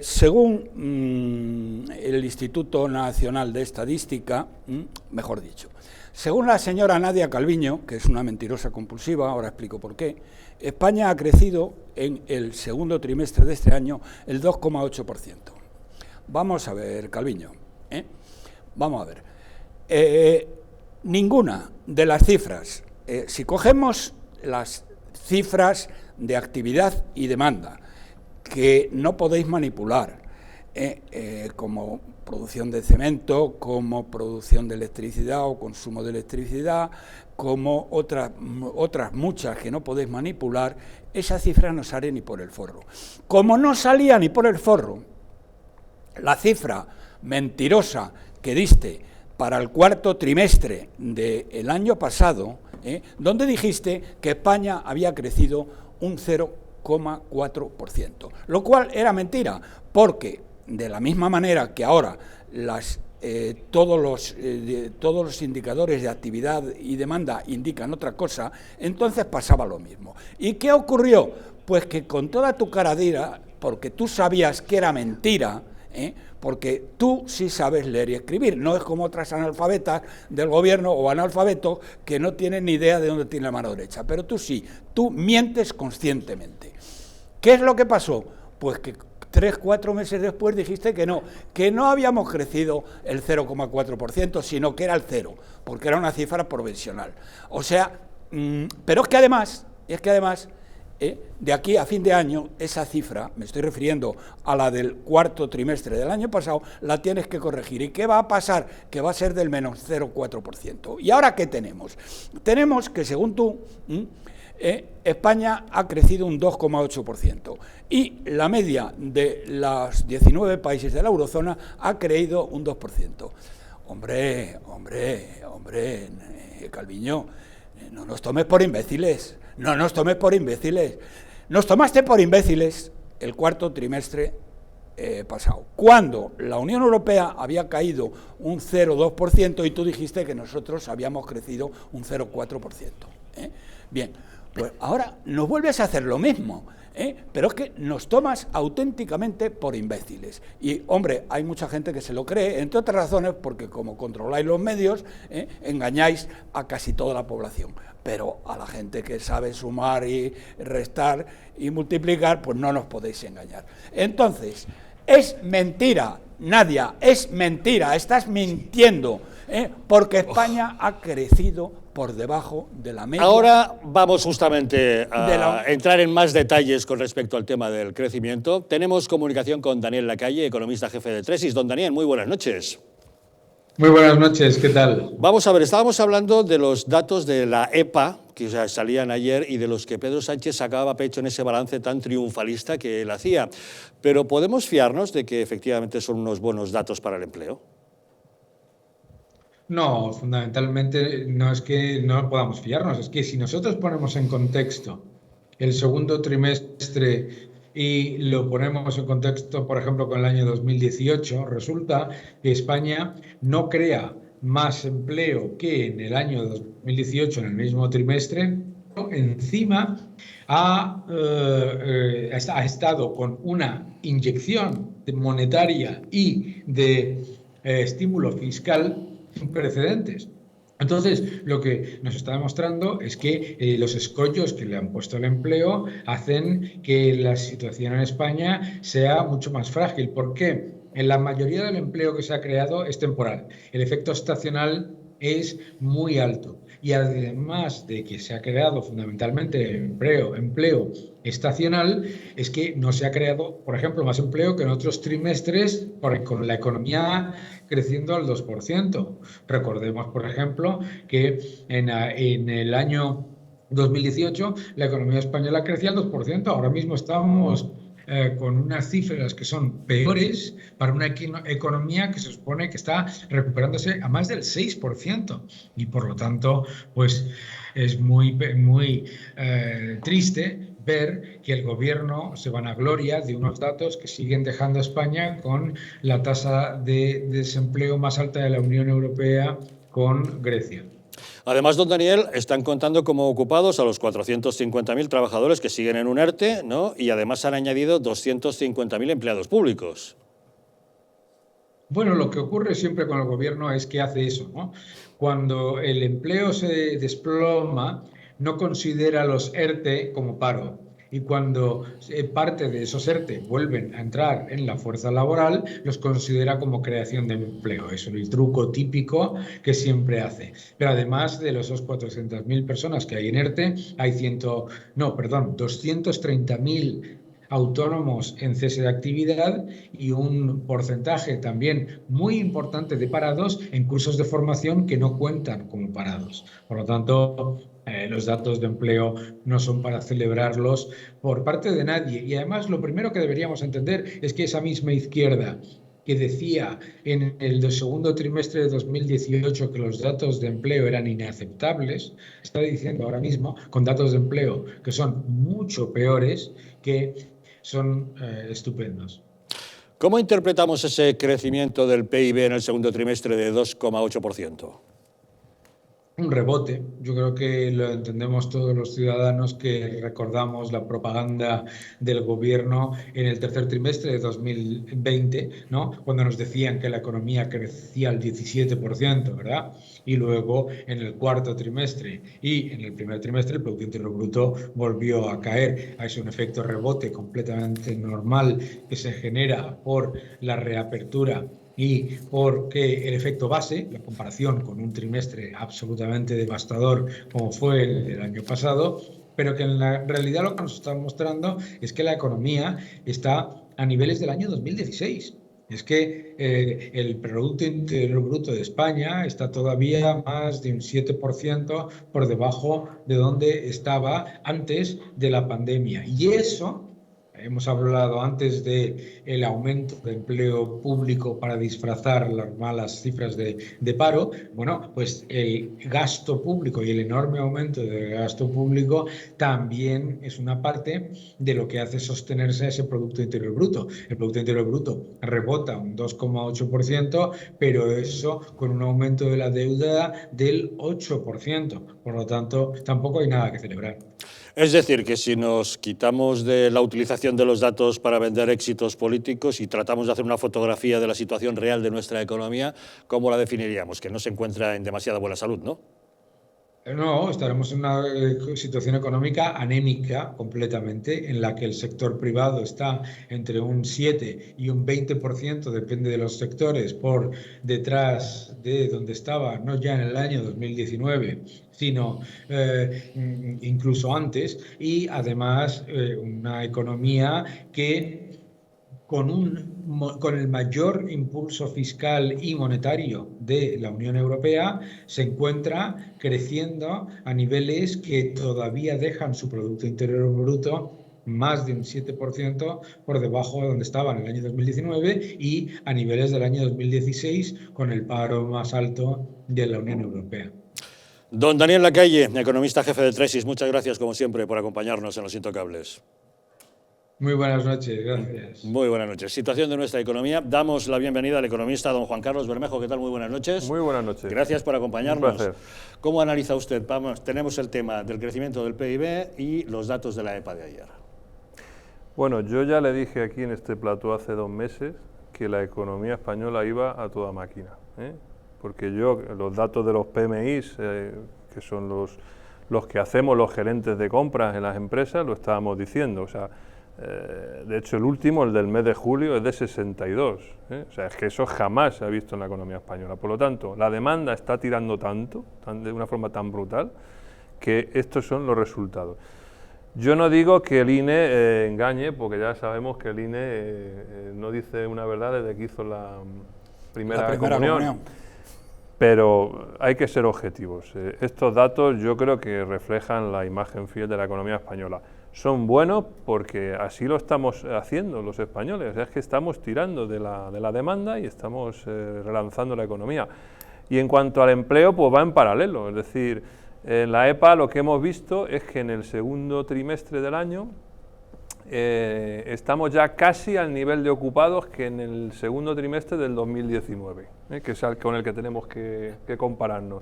L: Según el Instituto Nacional de Estadística, mejor dicho, según la señora Nadia Calviño, que es una mentirosa compulsiva, ahora explico por qué, España ha crecido en el segundo trimestre de este año el 2,8%. Vamos a ver, Calviño, vamos a ver. Ninguna de las cifras, si cogemos las cifras de actividad y demanda, que no podéis manipular, como producción de cemento, como producción de electricidad o consumo de electricidad, como otras muchas que no podéis manipular, esas cifras no salen ni por el forro. Como no salía ni por el forro la cifra mentirosa que diste para el cuarto trimestre del año pasado, donde dijiste que España había crecido un 0,4%, lo cual era mentira, porque de la misma manera que ahora todos los indicadores de actividad y demanda indican otra cosa, entonces pasaba lo mismo. ¿Y qué ocurrió? Pues que con toda tu caradera, porque tú sabías que era mentira, porque tú sí sabes leer y escribir, no es como otras analfabetas del gobierno o analfabetos que no tienen ni idea de dónde tiene la mano derecha, pero tú sí, tú mientes conscientemente. ¿Qué es lo que pasó? Pues que 3-4 meses después dijiste que no habíamos crecido el 0,4%, sino que era el 0, porque era una cifra provisional. O sea, pero es que además, de aquí a fin de año, esa cifra, me estoy refiriendo a la del cuarto trimestre del año pasado, la tienes que corregir. ¿Y qué va a pasar? Que va a ser del menos 0,4%. ¿Y ahora qué tenemos? Tenemos que, según tú, España ha crecido un 2,8% y la media de los 19 países de la eurozona ha crecido un 2%. Hombre, Calviño, no nos tomes por imbéciles. No nos tomes por imbéciles. Nos tomaste por imbéciles el cuarto trimestre pasado, cuando la Unión Europea había caído un 0,2% y tú dijiste que nosotros habíamos crecido un 0,4%. Bien, pues ahora nos vuelves a hacer lo mismo, pero es que nos tomas auténticamente por imbéciles. Y, hombre, hay mucha gente que se lo cree, entre otras razones, porque como controláis los medios, engañáis a casi toda la población. Pero a la gente que sabe sumar y restar y multiplicar, pues no nos podéis engañar. Entonces, es mentira, Nadia, es mentira, estás mintiendo, porque España ha crecido por debajo de la media.
A: Ahora vamos justamente a entrar en más detalles con respecto al tema del crecimiento. Tenemos comunicación con Daniel Lacalle, economista jefe de Tresis. Don Daniel, muy buenas noches.
P: Muy buenas noches, ¿qué tal?
A: Vamos a ver, estábamos hablando de los datos de la EPA, que salían ayer y de los que Pedro Sánchez sacaba pecho en ese balance tan triunfalista que él hacía. Pero ¿podemos fiarnos de que efectivamente son unos buenos datos para el empleo?
P: No, fundamentalmente no es que no podamos fiarnos, es que si nosotros ponemos en contexto el segundo trimestre y lo ponemos en contexto, por ejemplo, con el año 2018, resulta que España no crea más empleo que en el año 2018, en el mismo trimestre. Encima ha estado con una inyección monetaria y de estímulo fiscal sin precedentes. Entonces, lo que nos está demostrando es que los escollos que le han puesto al empleo hacen que la situación en España sea mucho más frágil. ¿Por qué? En la mayoría del empleo que se ha creado es temporal. El efecto estacional es muy alto. Y además de que se ha creado fundamentalmente empleo estacional, es que no se ha creado, por ejemplo, más empleo que en otros trimestres con la economía creciendo al 2%. Recordemos, por ejemplo, que en el año 2018 la economía española crecía al 2%. Ahora mismo estamos con unas cifras que son peores para una economía que se supone que está recuperándose a más del 6%. Y por lo tanto, pues es muy triste ver que el gobierno se vanagloria de unos datos que siguen dejando a España con la tasa de desempleo más alta de la Unión Europea, con Grecia.
A: Además, don Daniel, están contando como ocupados a los 450.000 trabajadores que siguen en un ERTE, ¿no? Y además han añadido 250.000 empleados públicos.
P: Bueno, lo que ocurre siempre con el gobierno es que hace eso, ¿no? Cuando el empleo se desploma, no considera los ERTE como paro. Y cuando parte de esos ERTE vuelven a entrar en la fuerza laboral, los considera como creación de empleo. Eso es el truco típico que siempre hace. Pero además de los 400.000 personas que hay en ERTE, hay 230.000 autónomos en cese de actividad y un porcentaje también muy importante de parados en cursos de formación que no cuentan como parados. Por lo tanto, los datos de empleo no son para celebrarlos por parte de nadie. Y además, lo primero que deberíamos entender es que esa misma izquierda que decía en el segundo trimestre de 2018 que los datos de empleo eran inaceptables, está diciendo ahora mismo, con datos de empleo que son mucho peores, que son estupendos.
A: ¿Cómo interpretamos ese crecimiento del PIB en el segundo trimestre de 2,8%?
P: Un rebote. Yo creo que lo entendemos todos los ciudadanos que recordamos la propaganda del gobierno en el tercer trimestre de 2020, ¿no? Cuando nos decían que la economía crecía al 17%, ¿verdad? Y luego en el cuarto trimestre y en el primer trimestre el Producto Interior Bruto volvió a caer. Es un efecto rebote completamente normal que se genera por la reapertura y porque el efecto base, la comparación con un trimestre absolutamente devastador como fue el año pasado, pero que en la realidad lo que nos está mostrando es que la economía está a niveles del año 2016. Es que el Producto Interior Bruto de España está todavía más de un 7% por debajo de donde estaba antes de la pandemia. Y eso... Hemos hablado antes del aumento de empleo público para disfrazar las malas cifras de paro. Bueno, pues el gasto público y el enorme aumento del gasto público también es una parte de lo que hace sostenerse ese Producto Interior Bruto. El Producto Interior Bruto rebota un 2,8%, pero eso con un aumento de la deuda del 8%. Por lo tanto, tampoco hay nada que celebrar.
A: Es decir, que si nos quitamos de la utilización de los datos para vender éxitos políticos y tratamos de hacer una fotografía de la situación real de nuestra economía, ¿cómo la definiríamos? Que no se encuentra en demasiada buena salud, ¿no?
P: No, estaremos en una situación económica anémica completamente, en la que el sector privado está entre un 7 y un 20%, depende de los sectores, por detrás de donde estaba, no ya en el año 2019, sino incluso antes, y además una economía que con el mayor impulso fiscal y monetario de la Unión Europea se encuentra creciendo a niveles que todavía dejan su Producto Interior Bruto más de un 7% por debajo de donde estaba en el año 2019 y a niveles del año 2016 con el paro más alto de la Unión Europea.
A: Don Daniel Lacalle, economista jefe de Tresis, muchas gracias como siempre por acompañarnos en Los Intocables.
P: Muy buenas noches, gracias.
A: Muy buenas noches. Situación de nuestra economía. Damos la bienvenida al economista don Juan Carlos Bermejo. ¿Qué tal? Muy buenas noches.
Q: Muy buenas noches.
A: Gracias por acompañarnos.
Q: Un placer.
A: ¿Cómo analiza usted? Vamos, tenemos el tema del crecimiento del PIB y los datos de la EPA de ayer.
Q: Bueno, yo ya le dije aquí en este plató hace 2 meses que la economía española iba a toda máquina, porque los datos de los PMIs, que son los que hacemos los gerentes de compras en las empresas, lo estábamos diciendo, o sea, de hecho el último, el del mes de julio, es de 62, o sea, es que eso jamás se ha visto en la economía española. Por lo tanto, la demanda está tirando tanto, de una forma tan brutal, que estos son los resultados. Yo no digo que el INE engañe, porque ya sabemos que el INE no dice una verdad desde que hizo la primera comunión. Pero hay que ser objetivos. Estos datos yo creo que reflejan la imagen fiel de la economía española. son buenos porque así lo estamos haciendo los españoles, es que estamos tirando de la demanda y estamos relanzando la economía. Y en cuanto al empleo, pues va en paralelo, es decir, en la EPA lo que hemos visto es que en el segundo trimestre del año estamos ya casi al nivel de ocupados que en el segundo trimestre del 2019, que es con el que tenemos que compararnos.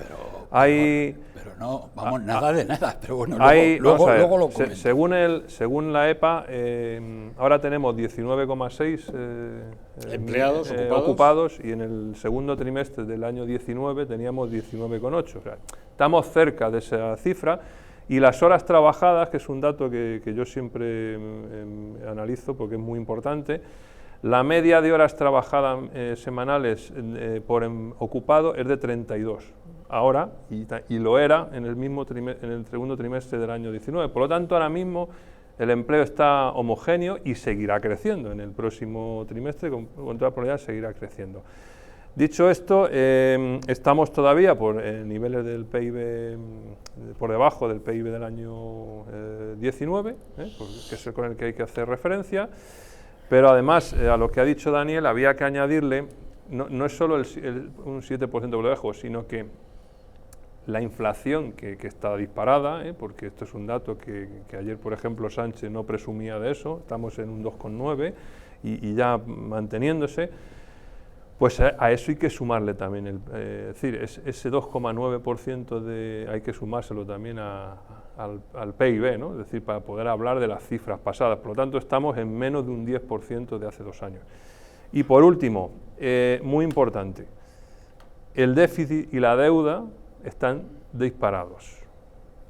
L: Pero no, vamos, nada de nada, pero bueno,
Q: luego
L: lo comento.
Q: Según la EPA, ahora tenemos 19,6
A: empleados
Q: ocupados y en el segundo trimestre del año 19 teníamos 19,8. O sea, estamos cerca de esa cifra. Y las horas trabajadas, que es un dato que yo siempre analizo porque es muy importante, la media de horas trabajadas semanales por ocupado es de 32 ahora, y lo era en el segundo trimestre del año 19. Por lo tanto, ahora mismo el empleo está homogéneo y seguirá creciendo. En el próximo trimestre, con toda probabilidad, seguirá creciendo. Dicho esto, estamos todavía por niveles del PIB, por debajo del PIB del año 19, que es el con el que hay que hacer referencia, pero además, a lo que ha dicho Daniel, había que añadirle, no es solo un 7% por debajo, sino que la inflación que está disparada, porque esto es un dato que ayer, por ejemplo, Sánchez no presumía de eso, estamos en un 2,9 y ya manteniéndose. Pues a eso hay que sumarle también, es decir, ese 2,9% hay que sumárselo también al PIB, ¿no? Es decir, para poder hablar de las cifras pasadas. Por lo tanto, estamos en menos de un 10% de hace 2 años. Y por último, muy importante, el déficit y la deuda están disparados.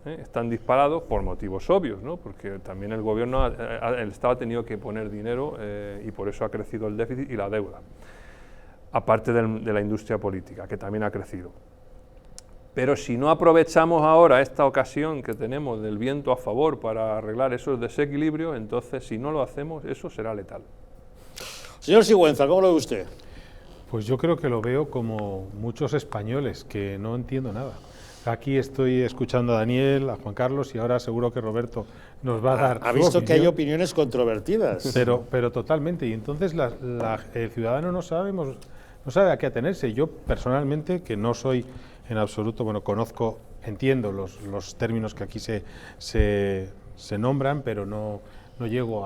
Q: Están disparados por motivos obvios, ¿no? Porque también el gobierno, el Estado ha tenido que poner dinero y por eso ha crecido el déficit y la deuda. Aparte de la industria política, que también ha crecido. Pero si no aprovechamos ahora esta ocasión que tenemos del viento a favor para arreglar esos desequilibrios, entonces si no lo hacemos, eso será letal.
A: Señor Sigüenza, ¿cómo lo ve usted?
K: Pues yo creo que lo veo como muchos españoles, que no entiendo nada. Aquí estoy escuchando a Daniel, a Juan Carlos, y ahora seguro que Roberto nos va a dar
A: Ha visto que hay opiniones controvertidas.
K: Pero totalmente, y entonces el ciudadano no sabe a qué atenerse. Yo personalmente, que no soy en absoluto, bueno, conozco, entiendo los términos que aquí se nombran, pero no llego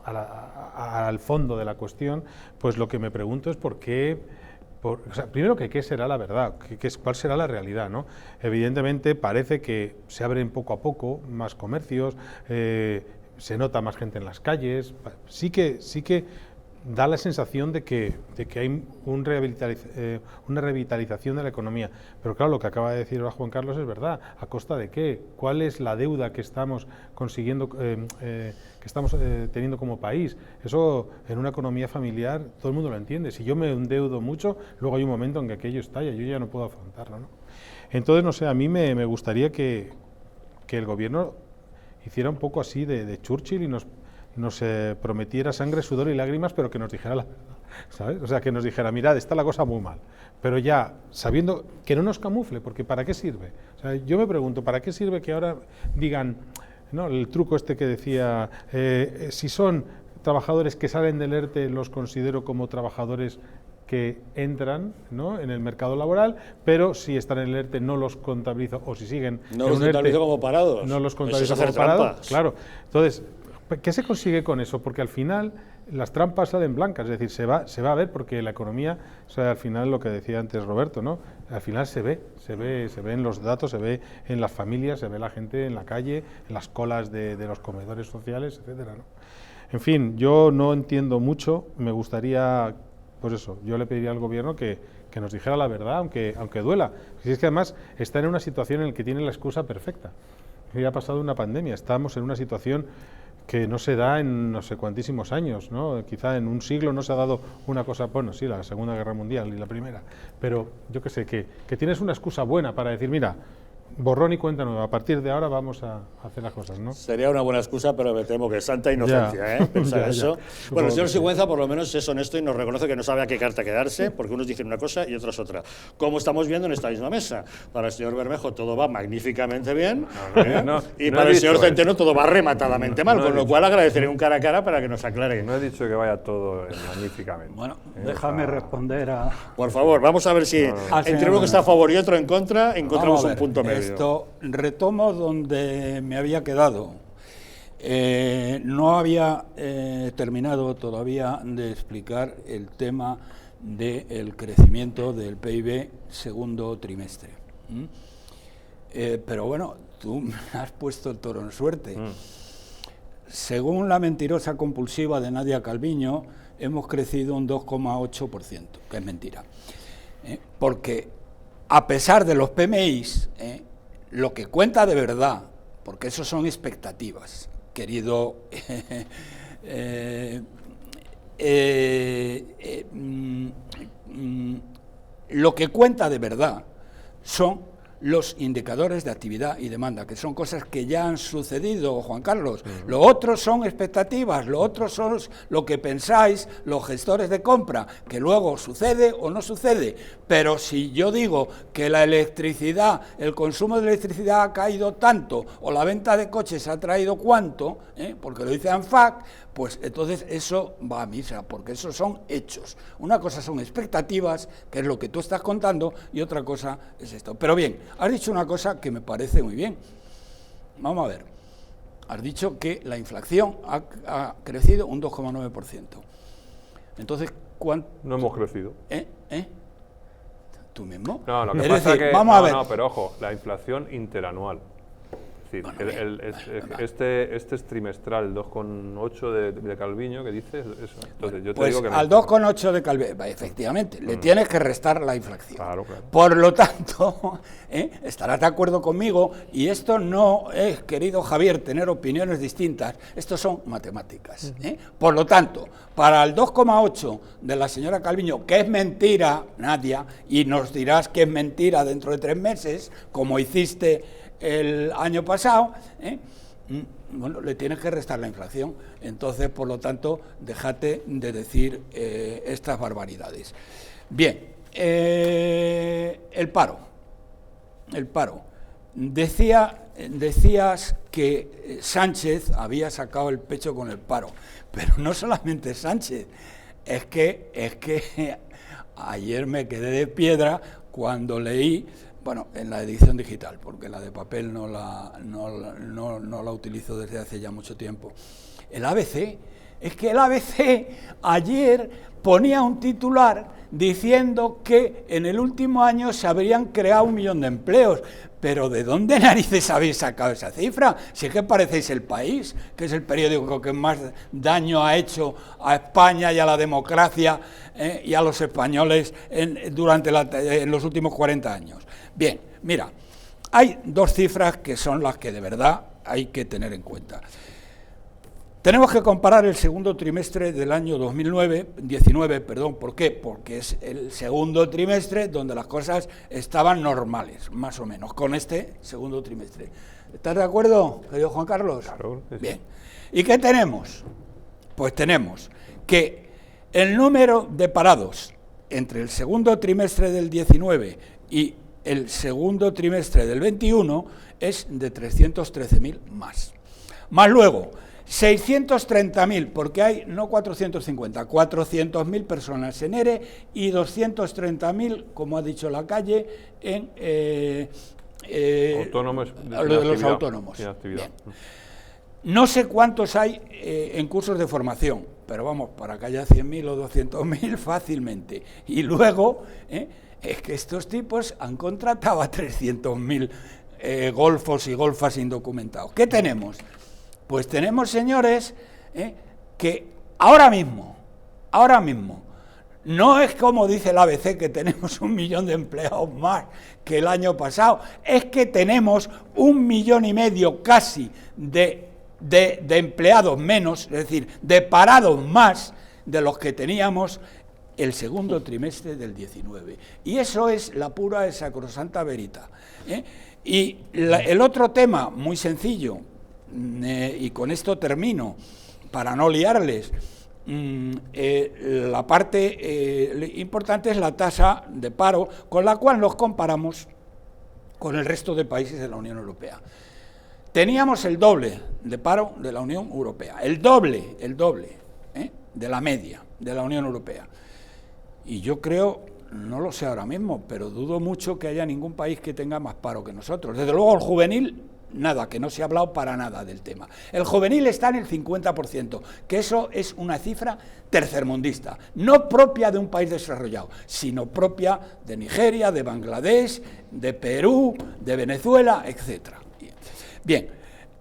K: al fondo de la cuestión, pues lo que me pregunto es por qué, o sea, primero que qué será la verdad, cuál será la realidad, ¿no? Evidentemente parece que se abren poco a poco más comercios, se nota más gente en las calles, sí que da la sensación de que hay una revitalización de la economía. Pero claro, lo que acaba de decir ahora Juan Carlos es verdad. ¿A costa de qué? ¿Cuál es la deuda que estamos consiguiendo, teniendo como país? Eso en una economía familiar todo el mundo lo entiende. Si yo me endeudo mucho, luego hay un momento en que aquello estalla, yo ya no puedo afrontarlo, ¿no? Entonces, no sé, a mí me gustaría que el gobierno hiciera un poco así de Churchill y nos prometiera sangre, sudor y lágrimas, pero que nos dijera la verdad, ¿sabes? O sea, que nos dijera, mirad, está la cosa muy mal, pero ya sabiendo que no nos camufle, porque ¿para qué sirve? O sea, yo me pregunto, ¿para qué sirve que ahora digan, no, el truco este que decía, si son trabajadores que salen del ERTE, los considero como trabajadores que entran, ¿no?, en el mercado laboral, pero si están en el ERTE no los contabilizo, o si siguen
A: no los contabilizo como parados,
K: no los contabilizo como parados, claro. Entonces, ¿qué se consigue con eso? Porque al final las trampas salen blancas, es decir, se va a ver, porque la economía, o sea, al final lo que decía antes Roberto, ¿no?, al final se ve en los datos, se ve en las familias, se ve la gente en la calle, en las colas de los comedores sociales, etcétera, ¿no? En fin, yo no entiendo mucho, me gustaría, pues eso, yo le pediría al gobierno que nos dijera la verdad, aunque duela. Si es que además está en una situación en la que tiene la excusa perfecta. Ya ha pasado una pandemia, estamos en una situación que no se da en no sé cuantísimos años, ¿no? Quizá en un siglo no se ha dado una cosa, bueno, sí, la Segunda Guerra Mundial y la Primera, pero yo qué sé, que tienes una excusa buena para decir, mira, borrón y cuenta nueva. A partir de ahora vamos a hacer las cosas, ¿no?
A: Sería una buena excusa, pero me temo que es santa inocencia,
K: Ya.
A: Pensar
K: Ya.
A: eso.
K: Supongo
A: Bueno, el señor
K: que sí.
A: Sigüenza por lo menos es honesto y nos reconoce que no sabe a qué carta quedarse, porque unos dicen una cosa y otros otra. Como estamos viendo en esta misma mesa. Para el señor Bermejo todo va magníficamente bien, y
Q: no
A: para
Q: he
A: el señor
Q: dicho
A: Centeno todo va rematadamente mal,
Q: No he
A: con lo
Q: dicho.
A: cual agradeceré un cara a cara para que nos aclare.
Q: No he dicho que vaya todo magníficamente.
L: Bueno, déjame responder a...
A: Por favor, vamos a ver si entre uno que está a favor y otro en contra encontramos
L: Vamos a
A: un
L: ver,
A: punto medio.
L: Esto retomo donde me había quedado. No había terminado todavía de explicar el tema del crecimiento del PIB segundo trimestre. Pero bueno, tú me has puesto el toro en suerte. Según la mentirosa compulsiva de Nadia Calviño, hemos crecido un 2,8%, que es mentira. Porque a pesar de los PMIs, lo que cuenta de verdad, porque eso son expectativas, querido, lo que cuenta de verdad son los indicadores de actividad y demanda, que son cosas que ya han sucedido, Juan Carlos. Lo otro son expectativas, lo otro son lo que pensáis los gestores de compra, que luego sucede o no sucede. Pero si yo digo que la electricidad, el consumo de electricidad ha caído tanto, o la venta de coches ha traído cuánto, porque lo dice ANFAC, pues entonces eso va a misa, porque esos son hechos. Una cosa son expectativas, que es lo que tú estás contando, y otra cosa es esto. Pero bien, has dicho una cosa que me parece muy bien. Vamos a ver. Has dicho que la inflación ha crecido un 2,9%. Entonces, ¿cuánto?
Q: No hemos crecido.
L: ¿Tú mismo?
Q: No, lo que
L: es
Q: pasa
L: decir,
Q: que...
L: vamos a ver.
Q: No, pero ojo, la inflación interanual. Es decir, este es trimestral, el 2,8 de Calviño, que dice eso. Entonces, yo te
L: Pues
Q: digo que no.
L: al 2,8 de Calviño, efectivamente, le tienes que restar la inflación.
Q: Claro, claro.
L: Por lo tanto, estarás de acuerdo conmigo, y esto no es, querido Javier, tener opiniones distintas, esto son matemáticas. Por lo tanto, para el 2,8 de la señora Calviño, que es mentira, Nadia, y nos dirás que es mentira dentro de 3 meses, como hiciste el año pasado, bueno, le tienes que restar la inflación. Entonces, por lo tanto, déjate de decir estas barbaridades. Bien, el paro. Decías que Sánchez había sacado el pecho con el paro, pero no solamente Sánchez, es que ayer me quedé de piedra cuando leí, bueno, en la edición digital, porque la de papel no la utilizo desde hace ya mucho tiempo. El ABC, es que el ABC ayer ponía un titular diciendo que en el último año se habrían creado 1 millón de empleos. Pero ¿de dónde narices habéis sacado esa cifra? Si es que parecéis El País, que es el periódico que más daño ha hecho a España y a la democracia y a los españoles en los últimos 40 años. Bien, mira, hay 2 cifras que son las que de verdad hay que tener en cuenta. Tenemos que comparar el segundo trimestre del año 2019, ¿por qué? Porque es el segundo trimestre donde las cosas estaban normales, más o menos, con este segundo trimestre. ¿Estás de acuerdo, querido Juan Carlos?
Q: Claro. Sí.
L: Bien. ¿Y qué tenemos? Pues tenemos que el número de parados entre el segundo trimestre del 19 y el segundo trimestre del 21 es de 313.000 más. Más luego, 630.000, porque hay, no 450, 400.000 personas en ERE y 230.000, como ha dicho la calle, en
Q: autónomos,
L: lo de los autónomos. Bien. No sé cuántos hay en cursos de formación, pero vamos, para que haya 100.000 o 200.000 fácilmente. Y luego, es que estos tipos han contratado a 300.000 golfos y golfas indocumentados. ¿Qué tenemos? Pues tenemos, señores, que ahora mismo, no es como dice el ABC que tenemos 1 millón de empleados más que el año pasado, es que tenemos 1,5 millones casi de empleados menos, es decir, de parados más de los que teníamos el segundo trimestre del 19. Y eso es la pura y sacrosanta verita. Y el otro tema, muy sencillo, y con esto termino, para no liarles, la parte importante es la tasa de paro, con la cual nos comparamos con el resto de países de la Unión Europea. Teníamos el doble de paro de la Unión Europea, el doble de la media de la Unión Europea. Y yo creo, no lo sé ahora mismo, pero dudo mucho que haya ningún país que tenga más paro que nosotros. Desde luego el juvenil, nada, que no se ha hablado para nada del tema. El juvenil está en el 50%, que eso es una cifra tercermundista, no propia de un país desarrollado, sino propia de Nigeria, de Bangladesh, de Perú, de Venezuela, etc. Bien,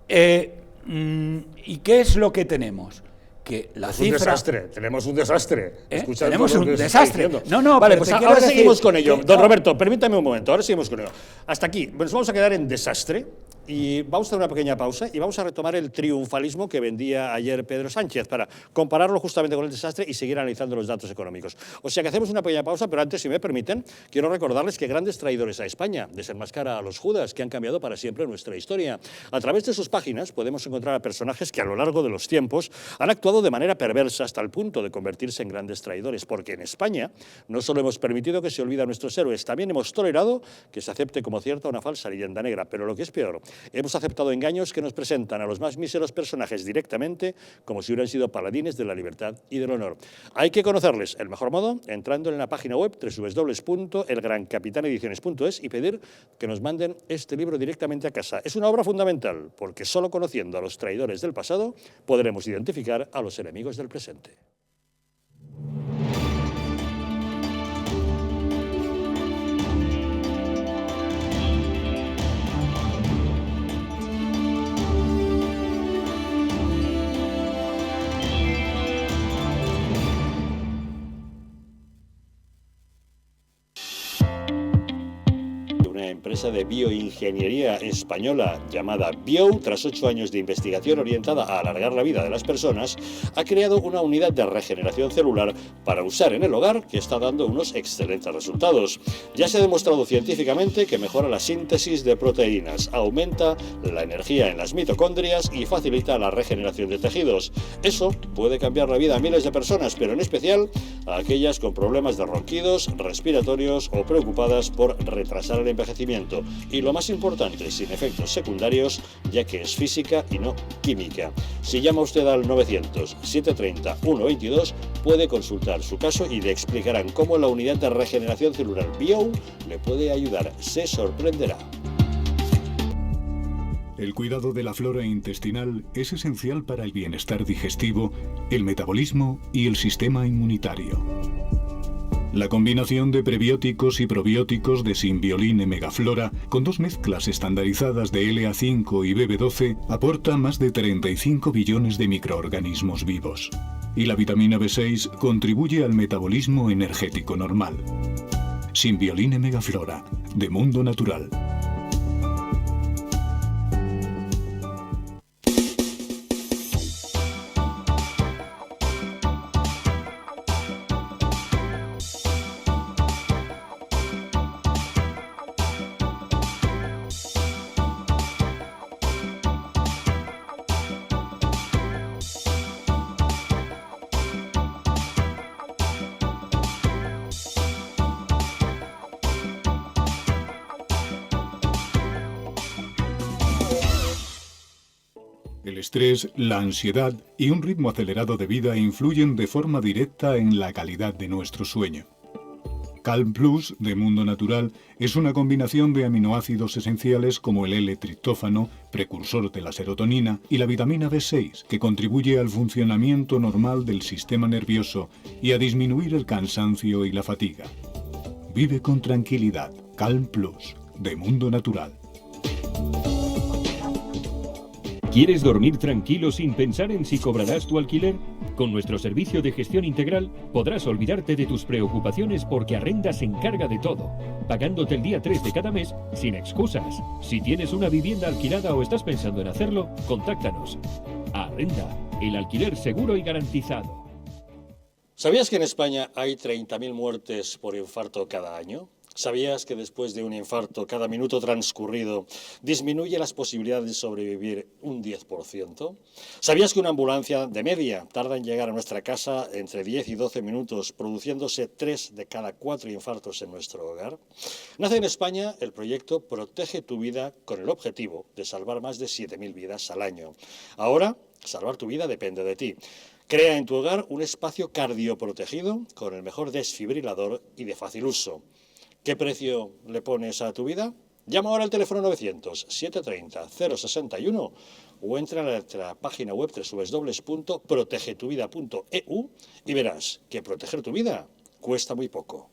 L: ¿y qué es lo que tenemos? Que la cifra...
A: Tenemos un desastre.
L: Tenemos un desastre. No,
A: vale,
L: pero
A: pues ahora seguimos con ello. Don Roberto, permítame un momento, ahora seguimos con ello. Hasta aquí, nos vamos a quedar en desastre y vamos a hacer una pequeña pausa y vamos a retomar el triunfalismo que vendía ayer Pedro Sánchez para compararlo justamente con el desastre y seguir analizando los datos económicos. O sea que hacemos una pequeña pausa, pero antes, si me permiten, quiero recordarles que grandes traidores a España desenmascara a los Judas, que han cambiado para siempre nuestra historia. A través de sus páginas podemos encontrar a personajes que a lo largo de los tiempos han actuado de manera perversa hasta el punto de convertirse en grandes traidores, porque en España no solo hemos permitido que se olviden a nuestros héroes, también hemos tolerado que se acepte como cierta una falsa leyenda negra, pero lo que es peor, hemos aceptado engaños que nos presentan a los más míseros personajes directamente como si hubieran sido paladines de la libertad y del honor. Hay que conocerles el mejor modo entrando en la página web www.elgrancapitanediciones.es y pedir que nos manden este libro directamente a casa. Es una obra fundamental, porque solo conociendo a los traidores del pasado podremos identificar a los enemigos del presente. Empresa de bioingeniería española llamada Bio, tras 8 años de investigación orientada a alargar la vida de las personas, ha creado una unidad de regeneración celular para usar en el hogar que está dando unos excelentes resultados. Ya se ha demostrado científicamente que mejora la síntesis de proteínas, aumenta la energía en las mitocondrias y facilita la regeneración de tejidos. Eso puede cambiar la vida a miles de personas, pero en especial a aquellas con problemas de ronquidos, respiratorios o preocupadas por retrasar el envejecimiento. Y lo más importante, sin efectos secundarios, ya que es física y no química. Si llama usted al 900-730-122, puede consultar su caso y le explicarán cómo la unidad de regeneración celular Bio le puede ayudar. Se sorprenderá.
M: El cuidado de la flora intestinal es esencial para el bienestar digestivo, el metabolismo y el sistema inmunitario. La combinación de prebióticos y probióticos de Symbioline Megaflora, con 2 mezclas estandarizadas de LA5 y BB12, aporta más de 35 billones de microorganismos vivos. Y la vitamina B6 contribuye al metabolismo energético normal. Symbioline Megaflora, de Mundo Natural. El estrés, la ansiedad y un ritmo acelerado de vida influyen de forma directa en la calidad de nuestro sueño. Calm Plus, de Mundo Natural, es una combinación de aminoácidos esenciales como el L-triptófano, precursor de la serotonina, y la vitamina B6, que contribuye al funcionamiento normal del sistema nervioso y a disminuir el cansancio y la fatiga. Vive con tranquilidad. Calm Plus, de Mundo Natural.
N: ¿Quieres dormir tranquilo sin pensar en si cobrarás tu alquiler? Con nuestro servicio de gestión integral podrás olvidarte de tus preocupaciones porque Arrenda se encarga de todo, pagándote el día 3 de cada mes sin excusas. Si tienes una vivienda alquilada o estás pensando en hacerlo, contáctanos. Arrenda, el alquiler seguro y garantizado.
A: ¿Sabías que en España hay 30.000 muertes por infarto cada año? ¿Sabías que después de un infarto, cada minuto transcurrido disminuye las posibilidades de sobrevivir un 10%? ¿Sabías que una ambulancia de media tarda en llegar a nuestra casa entre 10 y 12 minutos, produciéndose 3 de cada 4 infartos en nuestro hogar? Nace en España el proyecto Protege tu Vida con el objetivo de salvar más de 7.000 vidas al año. Ahora, salvar tu vida depende de ti. Crea en tu hogar un espacio cardioprotegido con el mejor desfibrilador y de fácil uso. ¿Qué precio le pones a tu vida? Llama ahora al teléfono 900-730-061 o entra a nuestra página web www.protegetuvida.eu y verás que proteger tu vida cuesta muy poco.